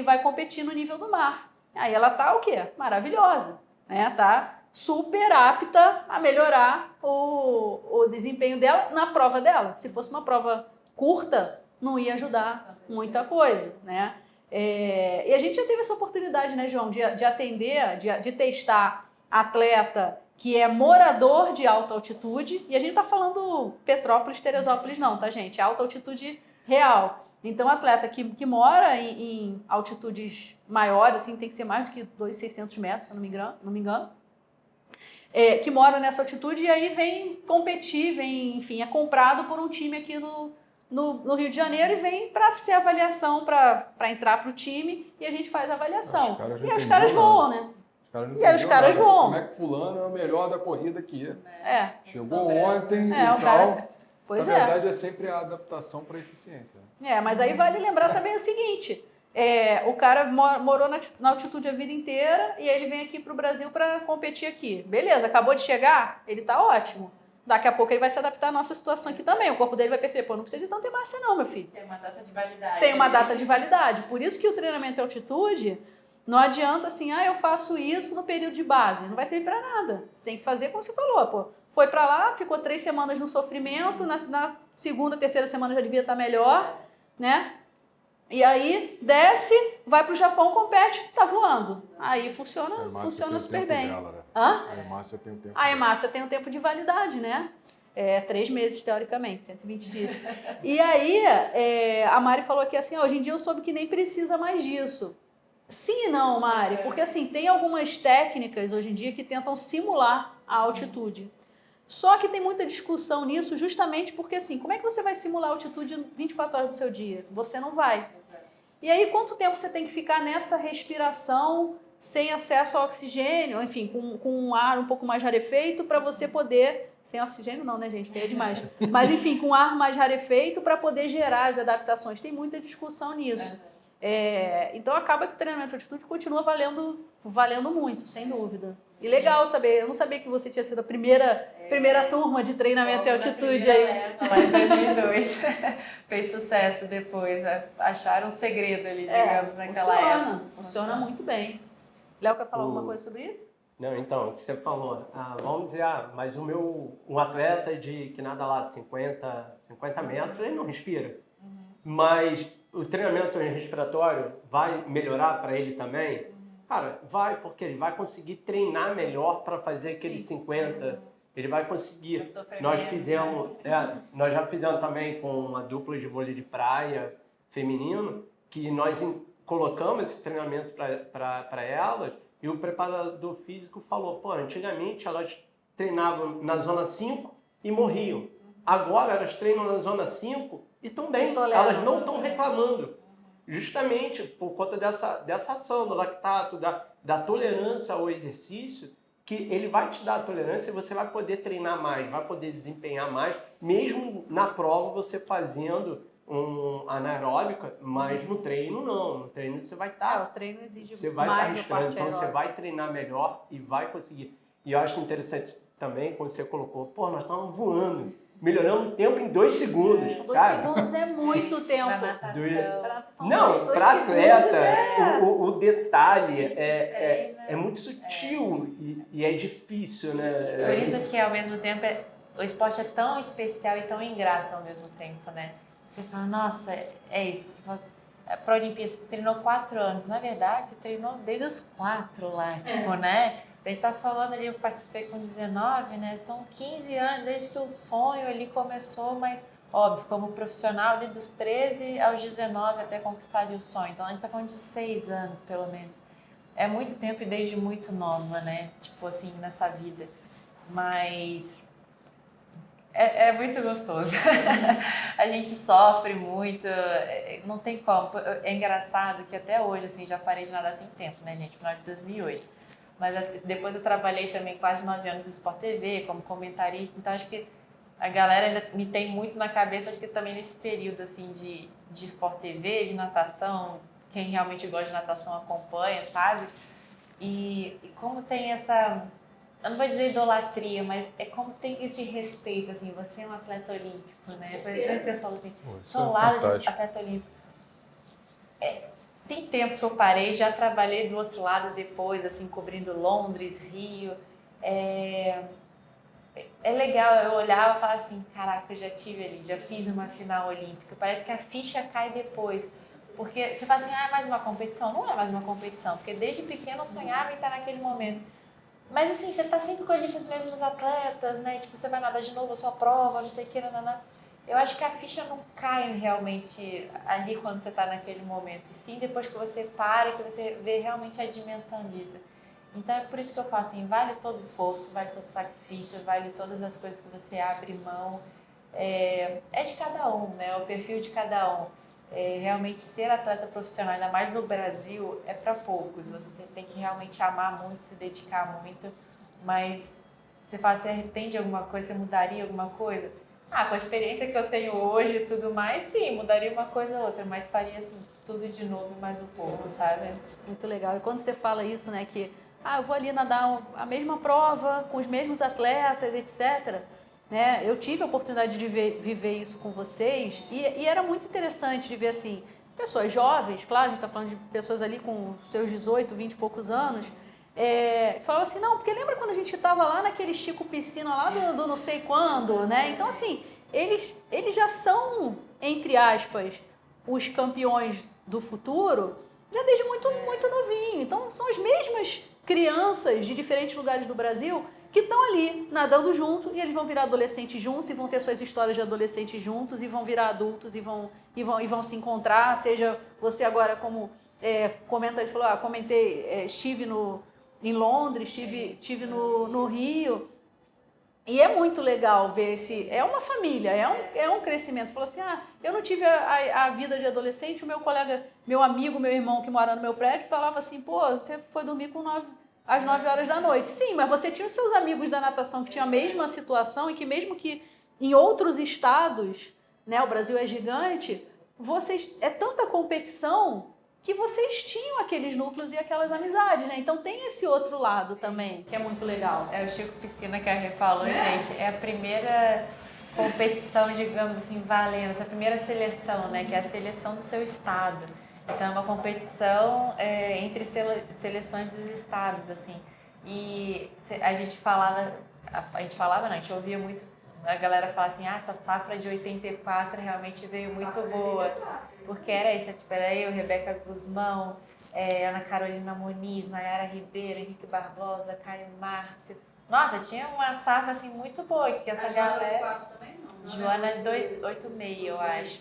vai competir no nível do mar. Aí ela tá o quê? Maravilhosa, né? Tá super apta a melhorar o desempenho dela na prova dela. Se fosse uma prova curta, não ia ajudar muita coisa, né? E a gente já teve essa oportunidade, né, João, de atender, de testar atleta que é morador de alta altitude, e a gente não está falando Petrópolis, Teresópolis não, tá, gente? É alta altitude real. Então, atleta que mora em altitudes maiores, assim, tem que ser mais do que 2.600 metros, se eu não me engano, que mora nessa altitude e aí vem competir, enfim, é comprado por um time aqui no Rio de Janeiro e vem para ser avaliação, para entrar para o time, e a gente faz a avaliação. E aí os caras voam, né? E aí os caras voam. Como é que fulano é o melhor da corrida aqui? Chegou sobre... ontem e tal. cara... Pois Na verdade, é sempre a adaptação para a eficiência. Mas aí vale lembrar também o seguinte, o cara morou na altitude a vida inteira e aí ele vem aqui para o Brasil para competir aqui. Beleza, acabou de chegar, ele tá ótimo. Daqui a pouco ele vai se adaptar à nossa situação aqui também. O corpo dele vai perceber, não precisa de tanta hemácia não, meu filho. Tem uma data de validade. Tem uma data de validade. Por isso que o treinamento em altitude não adianta assim, eu faço isso no período de base. Não vai servir para nada. Você tem que fazer como você falou, pô. Foi para lá, ficou 3 semanas no sofrimento, na segunda, terceira semana já devia estar melhor, né? E aí desce, vai para o Japão, compete, tá voando. Aí funciona super bem. Dela, né? Hã? A hemácia tem o tempo. A hemácia tem um tempo de validade, né? 3 meses, teoricamente, 120 dias. E aí, a Mari falou aqui assim, hoje em dia eu soube que nem precisa mais disso. Sim e não, Mari, porque assim, tem algumas técnicas hoje em dia que tentam simular a altitude. Só que tem muita discussão nisso justamente porque assim, como é que você vai simular a altitude 24 horas do seu dia? Você não vai. E aí, quanto tempo você tem que ficar nessa respiração sem acesso ao oxigênio, enfim, com um ar um pouco mais rarefeito para você poder... Sem oxigênio não, né, gente? Que é demais. Mas, enfim, com ar mais rarefeito para poder gerar as adaptações. Tem muita discussão nisso. Então, acaba que o treinamento de altitude continua valendo muito, sem dúvida. E legal saber. Eu não sabia que você tinha sido a primeira turma de treinamento em altitude aí. Lá em 2002. Fez sucesso depois. Acharam um segredo ali, digamos, naquela época. Funciona muito bem. Léo, quer falar alguma coisa sobre isso? Não, então, o que você falou, vamos dizer, mas um atleta que nada lá 50 metros, ele não respira. Mas o treinamento respiratório vai melhorar para ele também? Cara, vai, porque ele vai conseguir treinar melhor para fazer aquele 50. Ele vai conseguir. Nós já fizemos também com uma dupla de vôlei de praia feminino, que nós colocamos esse treinamento para elas, e o preparador físico falou, antigamente elas treinavam na zona 5 e morriam. Agora elas treinam na zona 5 e estão bem, elas não estão reclamando. Justamente por conta dessa ação do lactato, da tolerância ao exercício, que ele vai te dar a tolerância e você vai poder treinar mais, vai poder desempenhar mais, mesmo na prova você fazendo anaeróbica, mas no treino não. No treino você vai estar... o treino exige você vai mais estar arriscando, então você vai treinar melhor e vai conseguir. E eu acho interessante também quando você colocou, nós estamos voando. Melhoramos o tempo em 2 segundos. 2 segundos é muito tempo. Não, para atleta, o detalhe é muito sutil e é difícil, né? Por isso que, ao mesmo tempo, o esporte é tão especial e tão ingrato ao mesmo tempo, né? Você fala, nossa, é isso. Você fala, para a Olimpíada, você treinou 4 anos. Na verdade, você treinou desde os 4 lá, né? A gente está falando ali, eu participei com 19, né? São 15 anos desde que o sonho ali começou, mas, óbvio, como profissional ali dos 13 aos 19 até conquistar ali o sonho. Então, a gente está falando de 6 anos, pelo menos. É muito tempo e desde muito nova, né? Tipo assim, nessa vida. Mas é muito gostoso. A gente sofre muito, não tem como. É engraçado que até hoje, assim, já parei de nadar tem tempo, né, gente? Final de 2008. Mas depois eu trabalhei também quase 9 anos no Sport TV, como comentarista. Então, acho que a galera ainda me tem muito na cabeça, acho que também nesse período, assim, de Sport TV, de natação, quem realmente gosta de natação acompanha, sabe? E como tem essa, eu não vou dizer idolatria, mas é como tem esse respeito, assim, você é um atleta olímpico, né? Foi isso que você falou assim, sou ao lado de atleta olímpico. Tem tempo que eu parei, já trabalhei do outro lado depois, assim, cobrindo Londres, Rio. É legal, eu olhava e falava assim, caraca, eu já tive ali, já fiz uma final olímpica. Parece que a ficha cai depois. Porque você fala assim, é mais uma competição? Não é mais uma competição, porque desde pequeno eu sonhava em estar naquele momento. Mas assim, você tá sempre com os mesmos atletas, né? Tipo, você vai nadar de novo a sua prova, não sei o que, nanana. Eu acho que a ficha não cai realmente ali quando você tá naquele momento. E sim depois que você para, que você vê realmente a dimensão disso. Então é por isso que eu falo assim, vale todo esforço, vale todo sacrifício, vale todas as coisas que você abre mão. É de cada um, né? É o perfil de cada um. Realmente ser atleta profissional, ainda mais no Brasil, é para poucos. Você tem que realmente amar muito, se dedicar muito. Mas você fala, você arrepende de alguma coisa, você mudaria alguma coisa? Com a experiência que eu tenho hoje e tudo mais, sim, mudaria uma coisa ou outra, mas faria assim, tudo de novo e mais um pouco, sabe? Muito legal. E quando você fala isso, né, que eu vou ali nadar a mesma prova, com os mesmos atletas, etc., né, eu tive a oportunidade de viver isso com vocês e era muito interessante de ver, assim, pessoas jovens, claro, a gente está falando de pessoas ali com seus 18, 20 e poucos anos, falavam assim, não, porque lembra quando a gente estava lá naquele Chico Piscina lá do não sei quando, né? Então, assim, eles já são, entre aspas, os campeões do futuro, já desde muito, muito novinho. Então, são as mesmas crianças de diferentes lugares do Brasil que estão ali nadando junto e eles vão virar adolescentes juntos e vão ter suas histórias de adolescentes juntos e vão virar adultos e vão se encontrar. Seja você agora como comenta, você falou, comentei, estive em Londres, estive no Rio. E é muito legal ver é uma família, é um crescimento. Você falou assim, eu não tive a vida de adolescente, o meu colega, meu amigo, meu irmão que mora no meu prédio falava assim, pô, você foi dormir às 9 horas da noite. Sim, mas você tinha os seus amigos da natação que tinham a mesma situação e que mesmo que em outros estados, né, o Brasil é gigante, é tanta competição que vocês tinham aqueles núcleos e aquelas amizades, né? Então tem esse outro lado também, que é muito legal. O Chico Piscina que a Rê falou, gente, é a primeira competição, digamos assim, valendo, essa primeira seleção, né? Que é a seleção do seu estado. Então é uma competição entre seleções dos estados, assim. E a gente não, a gente ouvia muito a galera falar assim, essa safra de 84 realmente veio muito boa. Porque era isso, era eu, Rebeca Guzmão, Ana Carolina Muniz, Nayara Ribeiro, Henrique Barbosa, Caio Márcio. Nossa, tinha uma safra assim muito boa, que essa galera... Também não, Joana 286, eu acho.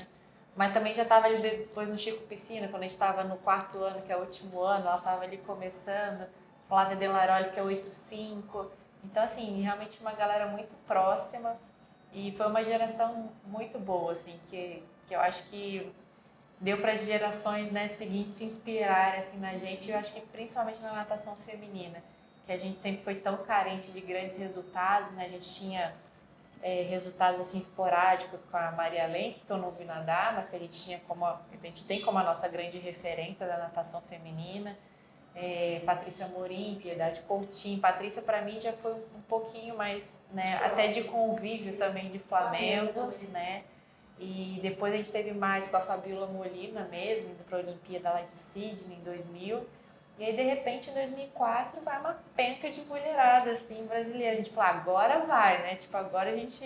Mas também já estava ali depois no Chico Piscina, quando a gente estava no 4º ano, que é o último ano, ela estava ali começando. Flávia Delaroli, que é 85. Então, assim, realmente uma galera muito próxima. E foi uma geração muito boa, assim, que eu acho que deu para as gerações, né, seguintes se inspirarem assim, na gente. Eu acho que principalmente na natação feminina, que a gente sempre foi tão carente de grandes resultados, né? A gente tinha resultados assim esporádicos com a Maria Lenk, que eu não vi nadar, mas que a gente tem como a nossa grande referência da natação feminina. Patrícia Morim, Piedade Coutinho. Patrícia, para mim, já foi um pouquinho mais, né, até de convívio também de Flamengo, né? E depois a gente teve mais com a Fabiola Molina mesmo, indo para a Olimpíada lá de Sydney em 2000. E aí, de repente, em 2004, vai uma penca de mulherada, assim, brasileira. A gente falou, agora vai, né? Tipo, agora a gente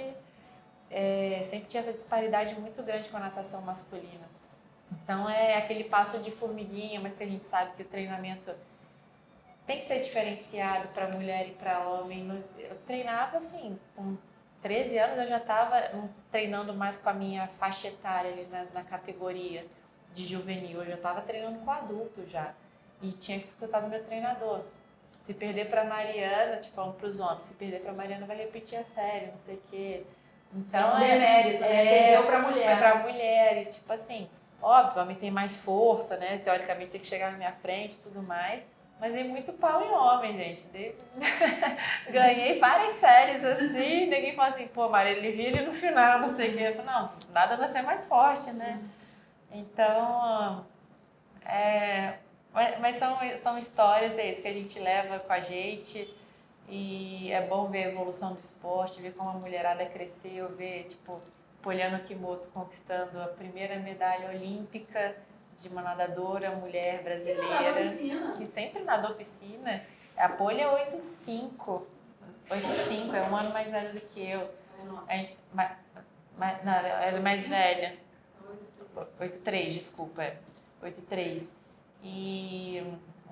sempre tinha essa disparidade muito grande com a natação masculina. Então, é aquele passo de formiguinha, mas que a gente sabe que o treinamento tem que ser diferenciado para mulher e para homem. Eu treinava, assim, com 13 anos eu já estava treinando mais com a minha faixa etária ali na categoria de juvenil. Eu já estava treinando com adulto já. E tinha que escutar do meu treinador. Se perder para Mariana, tipo, falando para os homens, se perder para Mariana vai repetir a série, não sei o quê. Então, demérito, né? Perdeu para mulher. Foi para mulher. E, tipo assim, óbvio, o homem tem mais força, né? Teoricamente tem que chegar na minha frente e tudo mais. Mas dei muito pau em homem, gente. Ganhei várias séries assim, ninguém fala assim, pô, Maria, ele vira ele no final, não sei o quê. Eu falo, não, nada vai ser mais forte, né? Então, mas são histórias que a gente leva com a gente e é bom ver a evolução do esporte, ver como a mulherada cresceu, ver, tipo, Poliana Kimoto conquistando a primeira medalha olímpica de uma nadadora mulher brasileira que sempre nadou piscina. A Poli é 8'5", é um ano mais velha do que eu. Não, ela é mais velha. 8'3", desculpa, 8'3". E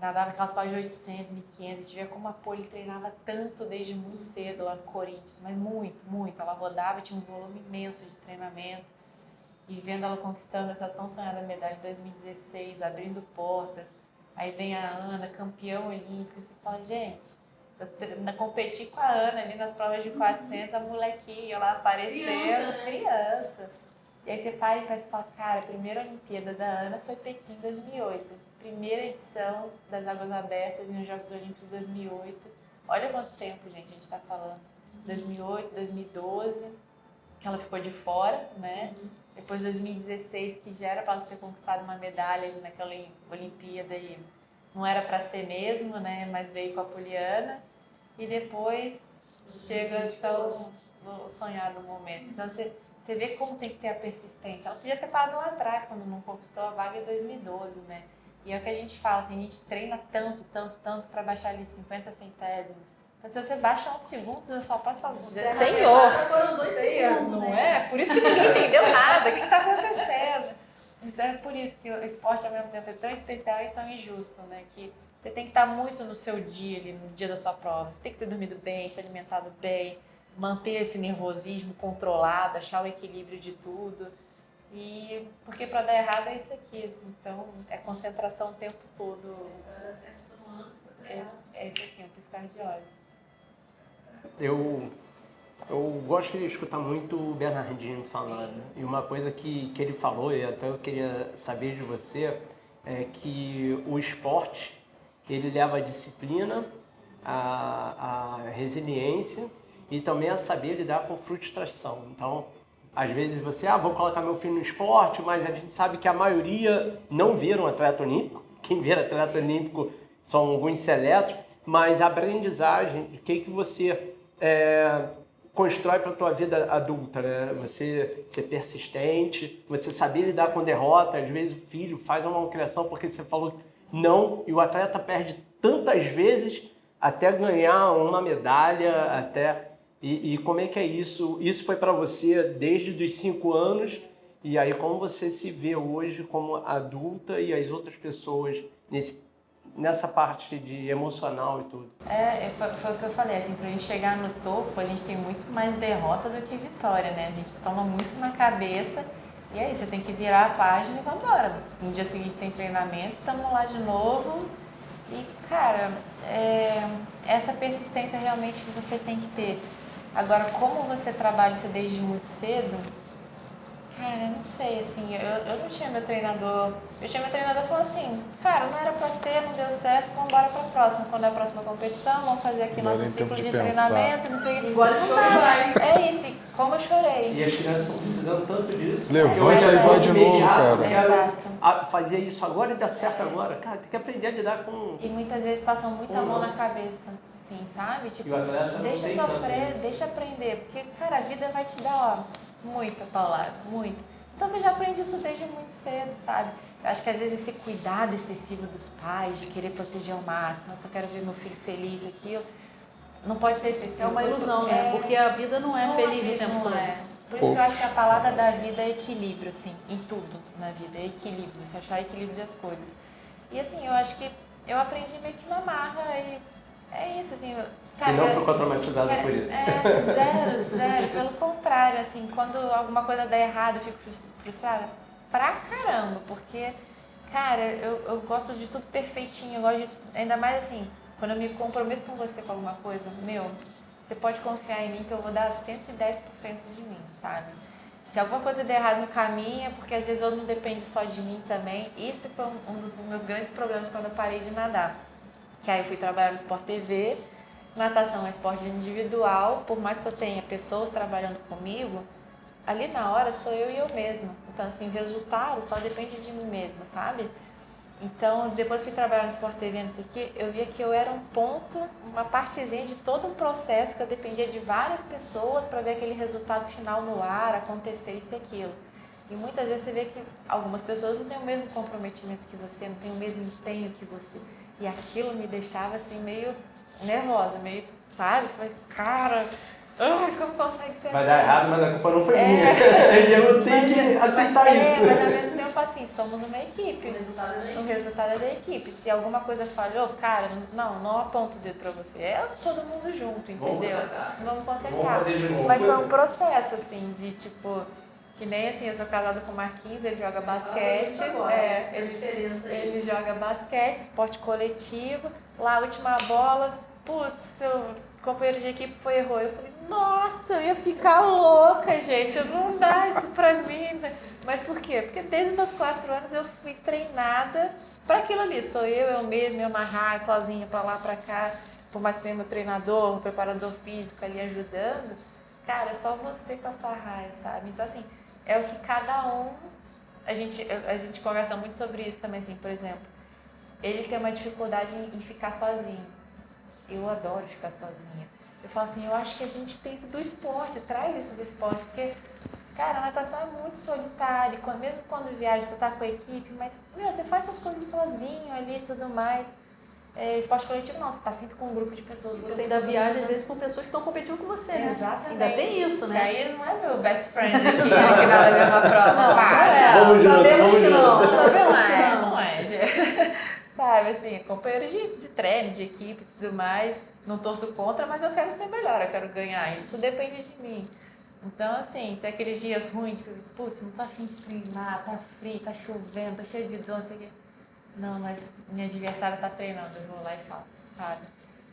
nadava aquelas provas de 800, 1500, a gente via como a Poli treinava tanto desde muito cedo lá no Corinthians, mas muito, muito. Ela rodava, tinha um volume imenso de treinamento. E vendo ela conquistando essa tão sonhada medalha em 2016, abrindo portas. Aí vem a Ana, campeã olímpica, você fala, gente, eu competi com a Ana ali nas provas de 400, a molequinha lá aparecendo, criança. E aí você para e pensa e fala, cara, a primeira Olimpíada da Ana foi Pequim 2008. Primeira edição das Águas Abertas nos Jogos Olímpicos de 2008. Olha quanto tempo, gente, a gente está falando. 2008, 2012, que ela ficou de fora, né? Depois 2016, que já era para ela ter conquistado uma medalha naquela Olimpíada e não era para ser mesmo, né? Mas veio com a Poliana. E depois chega tão no sonhado momento. Então você vê como tem que ter a persistência. Ela podia ter parado lá atrás, quando não conquistou a vaga em 2012, né? E é o que a gente fala, assim, a gente treina tanto para baixar ali 50 centésimos. Mas se você baixa uns segundos, a sua próxima fala, Senhor! Foram 2 segundos, não é? Por isso que ninguém entendeu nada. O que está acontecendo? Então é por isso que o esporte ao mesmo tempo é tão especial e tão injusto, né? Que você tem que estar muito no seu dia ali, no dia da sua prova. Você tem que ter dormido bem, se alimentado bem, manter esse nervosismo controlado, achar o equilíbrio de tudo. E porque para dar errado é isso aqui, assim. Então é concentração o tempo todo. É isso aqui, um piscar de olhos. Eu gosto de escutar muito o Bernardinho falando. E uma coisa que ele falou, e até eu queria saber de você, é que o esporte, ele leva a disciplina, a resiliência e também a saber lidar com frustração. Então, às vezes você, vou colocar meu filho no esporte, mas a gente sabe que a maioria não vira um atleta olímpico. Quem vira atleta olímpico são alguns seletos, mas a aprendizagem, o que você constrói para a tua vida adulta, né? Você ser persistente, você saber lidar com derrota. Às vezes o filho faz uma malcriação porque você falou não, e o atleta perde tantas vezes até ganhar uma medalha, E como é que é isso? Isso foi para você desde os 5 anos, e aí como você se vê hoje como adulta e as outras pessoas nessa parte de emocional e tudo? Foi o que eu falei, assim, pra gente chegar no topo, a gente tem muito mais derrota do que vitória, né? A gente toma muito na cabeça e aí você tem que virar a página e vambora. No dia seguinte tem treinamento, estamos lá de novo e, cara, essa persistência realmente que você tem que ter. Agora, como você trabalha isso desde muito cedo, cara, eu não sei, assim, eu não tinha meu treinador. Eu tinha meu treinador falando assim, cara, não era pra ser, não deu certo, vamos embora pra próxima. Quando é a próxima competição, vamos fazer aqui nosso ciclo de treinamento, não sei o que. Igual ele chorou. É isso, como eu chorei. E as crianças estão precisando tanto disso. Levanta e vai de novo, cara. Exato. Fazer isso agora e dar certo agora. Cara, tem que aprender a lidar com... E muitas vezes passam muita mão na cabeça, assim, sabe? Tipo, deixa sofrer, deixa aprender. Porque, cara, a vida vai te dar, muita paulada, muita. Então você já aprende isso desde muito cedo, sabe? Eu acho que às vezes esse cuidado excessivo dos pais, de querer proteger ao máximo, eu só quero ver meu filho feliz, aquilo, não pode ser excessivo. É uma ilusão, né? Porque a vida não é feliz o tempo todo. Por isso que eu acho que a palavra da vida é equilíbrio, assim, em tudo na vida, é equilíbrio, você achar equilíbrio das coisas. E assim, eu acho que eu aprendi meio que na marra e é isso, assim... Cara, e não ficou traumatizada por isso. Zero. Pelo contrário, assim, quando alguma coisa dá errado, eu fico frustrada pra caramba, porque, cara, eu gosto de tudo perfeitinho, eu gosto de, ainda mais assim, quando eu me comprometo com você com alguma coisa, você pode confiar em mim que eu vou dar 110% de mim, sabe? Se alguma coisa der errado no caminho, é porque às vezes eu não depende só de mim também. Isso foi um dos meus grandes problemas quando eu parei de nadar. que aí eu fui trabalhar no Sport TV. Natação é esporte individual, por mais que eu tenha pessoas trabalhando comigo, ali na hora sou eu e eu mesma. Então, assim, o resultado só depende de mim mesma, sabe? Então, depois fui trabalhar no Sport TV, não sei o quê, eu via que eu era um ponto, uma partezinha de todo um processo que eu dependia de várias pessoas para ver aquele resultado final no ar, acontecer isso e aquilo. E muitas vezes você vê que algumas pessoas não têm o mesmo comprometimento que você, não têm o mesmo empenho que você. E aquilo me deixava assim meio nervosa, meio, sabe? Falei, cara, como consegue ser Vai assim? dar errado, mas a culpa não foi minha. E eu tenho que aceitar isso. Mas ao mesmo tempo, assim, somos uma equipe. O resultado é da equipe. O resultado é da equipe. Se alguma coisa falhou, cara, não aponto o dedo pra você. É todo mundo junto, entendeu? Vamos consertar. Vamos fazer de novo. Mas foi um processo, assim, de tipo... Que nem assim, eu sou casada com o Marquinhos, ele joga basquete. Ele joga basquete, esporte coletivo. Lá, a última bola, putz, seu companheiro de equipe errou. Eu falei, nossa, eu ia ficar louca, gente. Não dá isso pra mim. Mas por quê? Porque desde os meus 4 anos eu fui treinada pra aquilo ali. Sou eu mesma, me amarrar sozinha pra lá, pra cá. Por mais que tenha meu treinador, um preparador físico ali ajudando. Cara, é só você passar raia, sabe? Então, assim, é o que cada um... A gente conversa muito sobre isso também, assim, por exemplo. Ele tem uma dificuldade em ficar sozinho. Eu adoro ficar sozinha. Eu falo assim, eu acho que a gente tem isso do esporte, traz isso do esporte, porque, cara, a natação é muito solitária, mesmo quando viaja você tá com a equipe, mas, você faz suas coisas sozinho ali e tudo mais. Esporte coletivo não, você tá sempre com um grupo de pessoas. Você ainda viaja, às vezes, com pessoas que estão competindo com você, né? Exatamente. Ainda tem isso, né? E aí não é meu best friend aqui, que nada na mesma prova. Vamos junto, sabemos vamos que não, junto. sabemos que não. Não é, gente. Sabe, assim, companheiro de treino, de equipe e tudo mais. Não torço contra, mas eu quero ser melhor, eu quero ganhar. Isso depende de mim. Então, assim, tem aqueles dias ruins que, putz, não tô afim de treinar, tá frio, tá chovendo, tá cheio de dor, não sei o quê. Não, mas minha adversária tá treinando, eu vou lá e faço, sabe?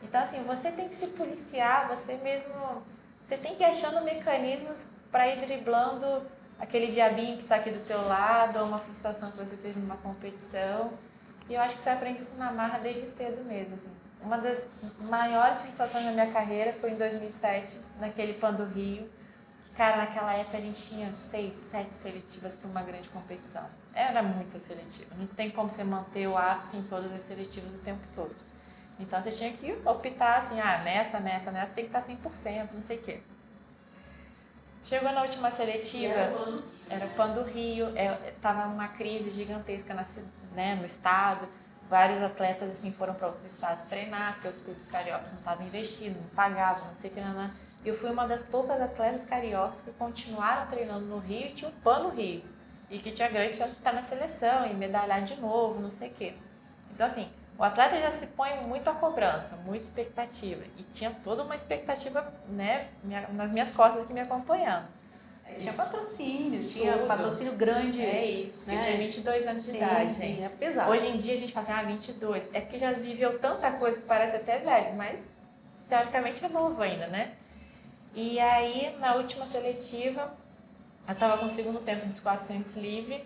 Então, assim, você tem que se policiar, você mesmo... Você tem que ir achando mecanismos para ir driblando aquele diabinho que tá aqui do teu lado, ou uma frustração que você teve numa competição. E eu acho que você aprende isso na marra desde cedo mesmo, assim. Uma das maiores frustrações da minha carreira foi em 2007, naquele Pan do Rio. Cara, naquela época a gente tinha 6, 7 seletivas para uma grande competição. Era muita seletiva. Não tem como você manter o ápice em todas as seletivas o tempo todo. Então você tinha que optar assim, nessa tem que estar 100%, não sei o quê. Chegou na última seletiva, era o Pan do Rio, tava uma crise gigantesca no estado. Vários atletas assim foram para outros estados treinar, porque os clubes cariocas não estavam investindo, não pagavam, não sei o que, Eu fui uma das poucas atletas cariocas que continuaram treinando no Rio e tinha um Pan no Rio. E que tinha grande chance de estar na seleção e medalhar de novo, não sei o quê. Então, assim, o atleta já se põe muito à cobrança, muita expectativa. E tinha toda uma expectativa, né, nas minhas costas aqui me acompanhando. Tinha patrocínio, tinha Tudo. Patrocínio grande. É isso. Né? Eu tinha 22 anos de Sim, idade, sim, gente. é pesado. Hoje em dia a gente fala assim, 22. É porque já viveu tanta coisa que parece até velho, mas teoricamente é novo ainda, né? E aí, na última seletiva, eu estava com o segundo tempo dos 400 livre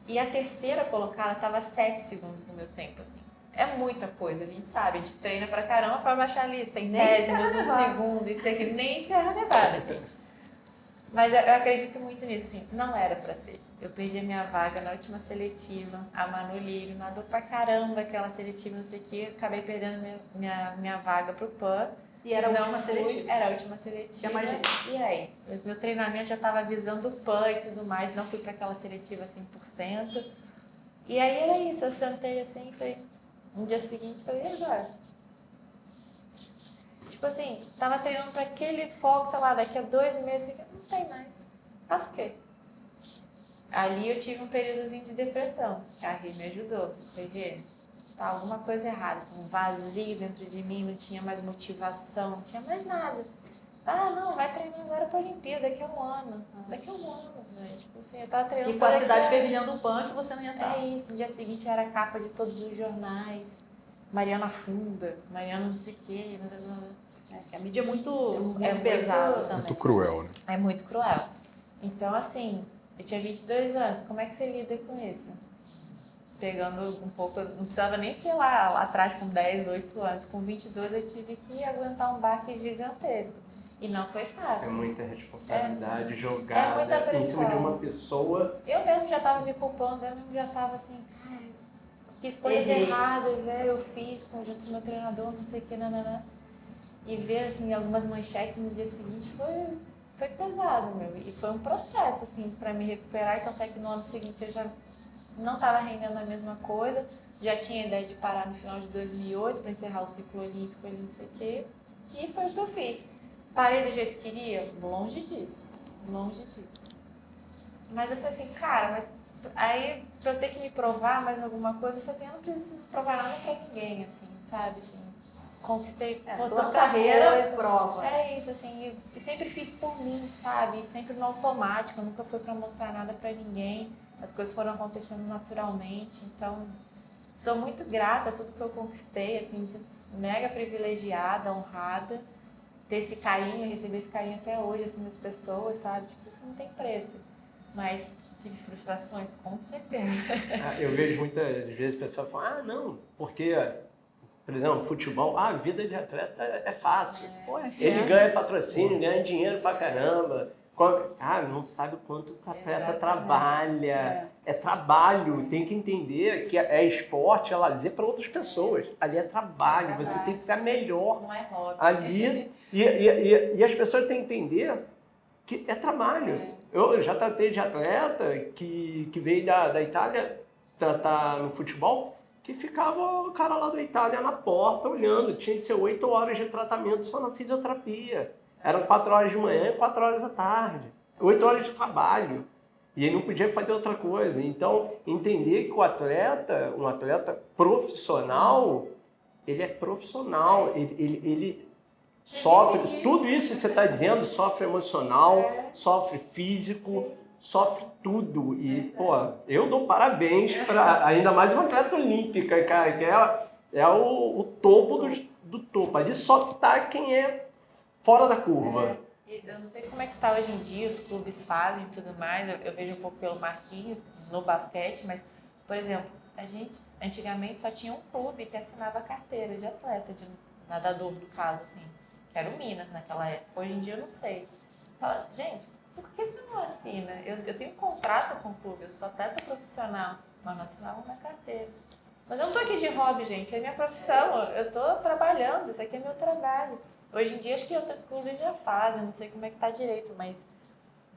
e a terceira colocada estava 7 segundos no meu tempo, assim. É muita coisa, a gente sabe, a gente treina pra caramba pra baixar ali centésimos, um segundo, isso aqui, nem Serra Nevada, gente. Mas eu acredito muito nisso, assim, não era pra ser. Eu perdi a minha vaga na última seletiva, a Manu Lírio nadou pra caramba aquela seletiva, não sei o que, acabei perdendo minha vaga pro PAN. E era a última seletiva. Era a última seletiva. Tinha mais gente. E aí? O meu treinamento já estava visando o PAN e tudo mais, não fui para aquela seletiva 100%. E aí era isso, eu sentei assim, falei, no dia seguinte, falei, e agora? Tipo assim, tava treinando para aquele foco, sei lá, daqui a 2 meses, não tem mais. Faço o quê? Ali eu tive um períodozinho de depressão. A Rê me ajudou. Falei, Rê, tá alguma coisa errada, assim, um vazio dentro de mim, não tinha mais motivação, não tinha mais nada. Não, vai treinar agora pra Olimpíada, daqui a um ano. Daqui a um ano, né? Tipo assim, eu tava treinando. E com a cidade fervilhando o PAN que você não ia estar. É isso, no dia seguinte eu era capa de todos os jornais. Mariana Funda, Mariana não sei o quê. A mídia é muito É pesada muito- também. Muito cruel, né? É muito cruel. Então, assim, eu tinha 22 anos, como é que você lida com isso? pegando um pouco, não precisava nem ser lá atrás com 10, 8 anos, com 22 eu tive que aguentar um baque gigantesco. E não foi fácil. É muita responsabilidade É jogada muita em cima de pressão. uma pessoa. Eu mesmo já tava me culpando, eu mesmo já tava assim, cara, que escolhas erradas, eu fiz junto com o meu treinador, não sei o que, nananã. E ver, assim, algumas manchetes no dia seguinte foi pesado, meu. E foi um processo, assim, pra me recuperar. Então, até que no ano seguinte eu já não tava rendendo a mesma coisa. Já tinha a ideia de parar no final de 2008 pra encerrar o ciclo olímpico ali, não sei o quê. E foi o que eu fiz. Parei do jeito que queria? Longe disso. Longe disso. Mas eu falei assim, cara, mas aí pra eu ter que me provar mais alguma coisa, eu falei assim, eu não preciso provar nada pra ninguém, assim, sabe? Assim, conquistei Toda carreira prova. É isso, assim, e sempre fiz por mim, sabe? E sempre no automático, nunca foi pra mostrar nada pra ninguém. As coisas foram acontecendo naturalmente, então sou muito grata a tudo que eu conquistei, assim, me sinto mega privilegiada, honrada. Ter esse carinho, receber esse carinho até hoje, assim, das pessoas, sabe? Tipo, isso não tem preço. Mas tive frustrações, com certeza. Eu vejo muitas vezes pessoas falam, não, porque, por exemplo, futebol, a vida de atleta é fácil. Ele ganha patrocínio, ganha dinheiro pra caramba. Não sabe o quanto o atleta trabalha. É trabalho, tem que entender que é esporte, é lazer para outras pessoas. Ali é trabalho, você tem que ser a melhor. Não é hobby. Ali, e as pessoas têm que entender que é trabalho. Eu já tratei de atleta que veio da Itália tratar no futebol, que ficava o cara lá da Itália na porta olhando, tinha que ser 8 horas de tratamento só na fisioterapia. Eram 4 horas de manhã e 4 horas da tarde. 8 horas de trabalho. E ele não podia fazer outra coisa. Então, entender que um atleta profissional, ele é profissional. Ele sofre, tudo isso que você está dizendo, sofre emocional, sofre físico, sofre tudo. E, eu dou parabéns para ainda mais uma atleta olímpica, cara, que é o topo do topo. Ali só tá quem é fora da curva. Eu não sei como é que tá hoje em dia, os clubes fazem e tudo mais, eu vejo um pouco pelo Marquinhos no basquete, mas, por exemplo, a gente antigamente só tinha um clube que assinava carteira de atleta, de nadador no caso, assim, que era o Minas naquela época. Hoje em dia eu não sei. Fala, gente, por que você não assina? Eu tenho um contrato com o clube, eu sou atleta profissional, mas não assinava minha carteira. Mas eu não tô aqui de hobby, gente, é minha profissão, eu tô trabalhando, isso aqui é meu trabalho. Hoje em dia acho que outros clubes já fazem, não sei como é que tá direito, mas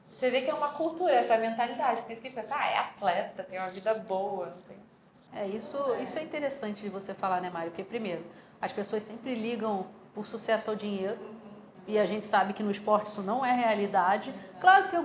você vê que é uma cultura, essa mentalidade. Por isso que pensa, é atleta, tem uma vida boa, não sei. Isso é interessante de você falar, né, Mário? Porque, primeiro, as pessoas sempre ligam o sucesso ao dinheiro e a gente sabe que no esporte isso não é realidade. Claro que tem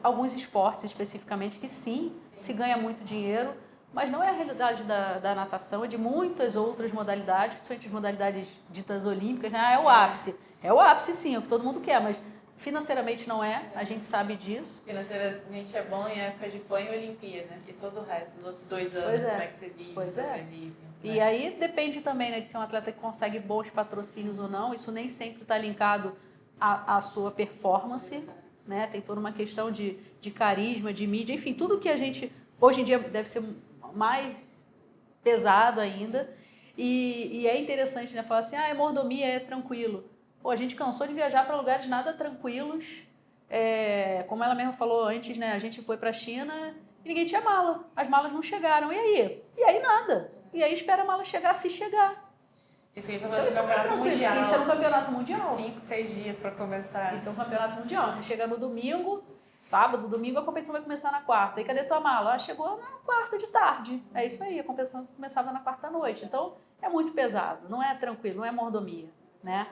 alguns esportes especificamente que sim, se ganha muito dinheiro, mas não é a realidade da natação e de muitas outras modalidades, principalmente as modalidades ditas olímpicas, né? É o ápice. É o ápice, sim, é o que todo mundo quer, mas financeiramente não é, a gente sabe disso. Financeiramente é bom em época de banho e Olimpíada, e todo o resto, os outros 2 anos, como é que você vive, sobrevive. E aí depende também, né, de ser um atleta que consegue bons patrocínios ou não, isso nem sempre está linkado à sua performance, né? Tem toda uma questão de carisma, de mídia, enfim, tudo que a gente, hoje em dia deve ser mais pesado ainda, e é interessante, né, falar assim, é mordomia, é tranquilo. Pô, a gente cansou de viajar para lugares nada tranquilos, como ela mesma falou antes, né, a gente foi para a China e ninguém tinha mala, as malas não chegaram, e aí? E aí nada, e aí espera a mala chegar, se chegar. Isso é um campeonato mundial. Isso é um campeonato mundial. 5, 6 dias para começar. Isso é um campeonato mundial, você chega no domingo, sábado, domingo, a competição vai começar na quarta. E cadê tua mala? Chegou na quarta de tarde. É isso aí, a competição começava na quarta à noite. Então, é muito pesado, não é tranquilo, não é mordomia, né?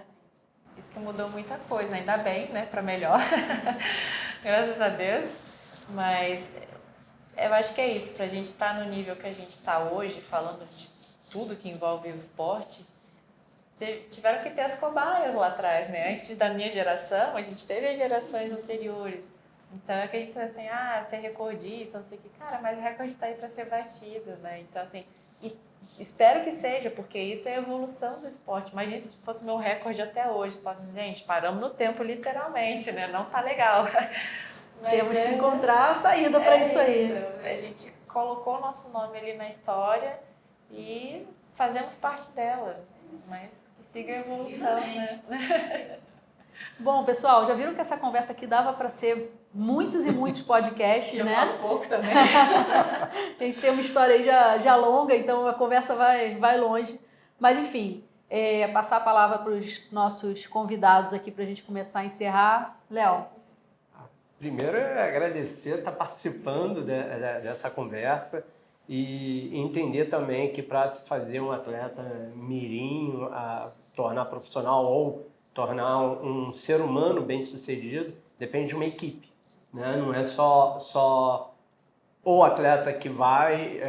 Isso que mudou muita coisa, ainda bem, né, para melhor. Graças a Deus. Mas eu acho que é isso, pra gente estar no nível que a gente está hoje, falando de tudo que envolve o esporte, tiveram que ter as cobaias lá atrás, né? Antes da minha geração, a gente teve as gerações anteriores. Então, é que a gente fala assim, ser recordista, não sei o que. Cara, mas o recorde está aí para ser batido, né? Então, assim, espero que seja, porque isso é a evolução do esporte. Imagina se fosse meu recorde até hoje. Eu falo assim, gente, paramos no tempo literalmente, né? Não tá legal. Mas temos que encontrar a saída para isso aí. A gente colocou o nosso nome ali na história e fazemos parte dela. Mas que siga a evolução, né? Bom, pessoal, já viram que essa conversa aqui dava para ser muitos e muitos podcasts, né? Eu falo pouco também. A gente tem uma história aí já longa, então a conversa vai longe. Mas, enfim, passar a palavra para os nossos convidados aqui para a gente começar a encerrar. Léo. Primeiro é agradecer estar participando dessa conversa e entender também que para se fazer um atleta mirim, a tornar profissional ou tornar um ser humano bem-sucedido, depende de uma equipe, né? Não é só o atleta que vai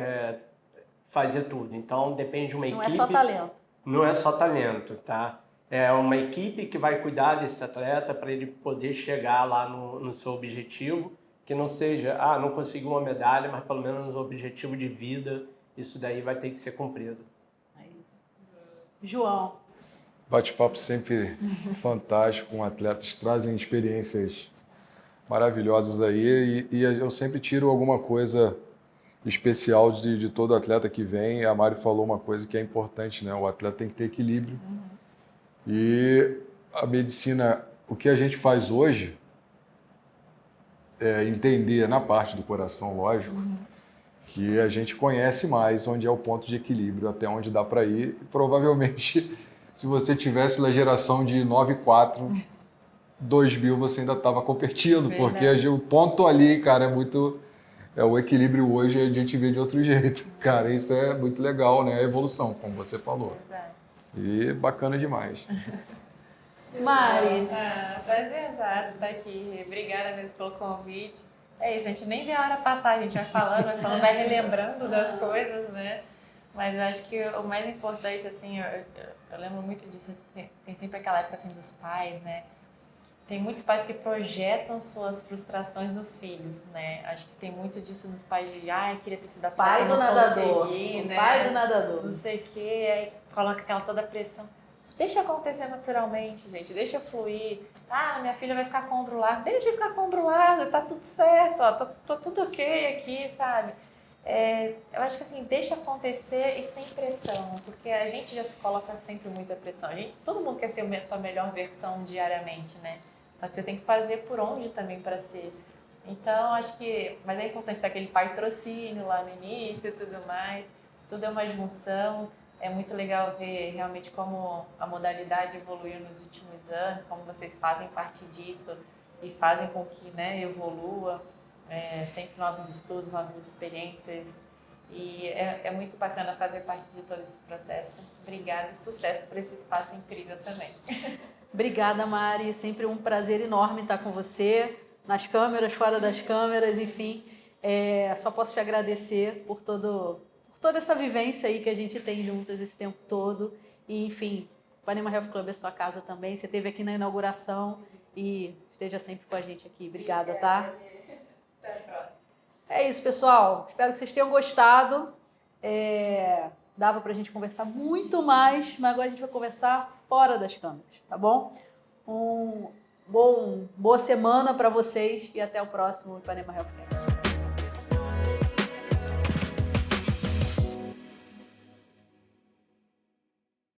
fazer tudo. Então, depende de uma equipe. Não é só talento. Não é só talento, tá? É uma equipe que vai cuidar desse atleta para ele poder chegar lá no seu objetivo, que não seja, não conseguiu uma medalha, mas pelo menos o objetivo de vida, isso daí vai ter que ser cumprido. É isso. João. Bate-papo sempre fantástico, com atletas que trazem experiências maravilhosas aí e eu sempre tiro alguma coisa especial de todo atleta que vem. A Mari falou uma coisa que é importante, né? O atleta tem que ter equilíbrio. E a medicina, o que a gente faz hoje é entender na parte do coração, lógico, que a gente conhece mais onde é o ponto de equilíbrio, até onde dá para ir. E provavelmente, se você tivesse na geração de 94, 2000, você ainda estava competindo, porque o ponto ali, cara, é muito... o equilíbrio hoje a gente vê de outro jeito. Cara, isso é muito legal, né? A evolução, como você falou. Exato. E bacana demais. Mari. Prazerzaço estar aqui. Obrigada mesmo pelo convite. É isso, a gente nem vê a hora passar, a gente vai falando, vai relembrando das coisas, né? Mas eu acho que o mais importante, assim, eu lembro muito disso, tem sempre aquela época, assim, dos pais, né? Tem muitos pais que projetam suas frustrações nos filhos, né? Acho que tem muito disso nos pais de, queria ter sido pai do nadador, né? Pai do nadador. Não sei o quê, aí coloca aquela toda a pressão. Deixa acontecer naturalmente, gente, deixa fluir. Minha filha vai ficar com o ombro largo, deixa ficar com o ombro largo, tá tudo certo, ó, tá tudo ok aqui, sabe? Eu acho que assim, deixa acontecer e sem pressão, porque a gente já se coloca sempre muita pressão. Todo mundo quer ser a sua melhor versão diariamente, né? Só que você tem que fazer por onde também para ser. Então, acho que... Mas é importante ter aquele patrocínio lá no início e tudo mais. Tudo é uma junção. É muito legal ver realmente como a modalidade evoluiu nos últimos anos, como vocês fazem parte disso e fazem com que, né, evolua. Sempre novos estudos, novas experiências. E é muito bacana fazer parte de todo esse processo. Obrigada e sucesso por esse espaço incrível também. Obrigada, Mari. Sempre um prazer enorme estar com você, nas câmeras, fora das câmeras, enfim. Só posso te agradecer por toda essa vivência aí que a gente tem juntas esse tempo todo. E, enfim, o Ipanema Health Club é sua casa também. Você esteve aqui na inauguração e esteja sempre com a gente aqui. Obrigada, tá? Até a próxima. É isso, pessoal. Espero que vocês tenham gostado. Dava pra gente conversar muito mais, mas agora a gente vai conversar fora das câmeras, tá bom? Boa semana para vocês e até o próximo Ipanema Healthcast.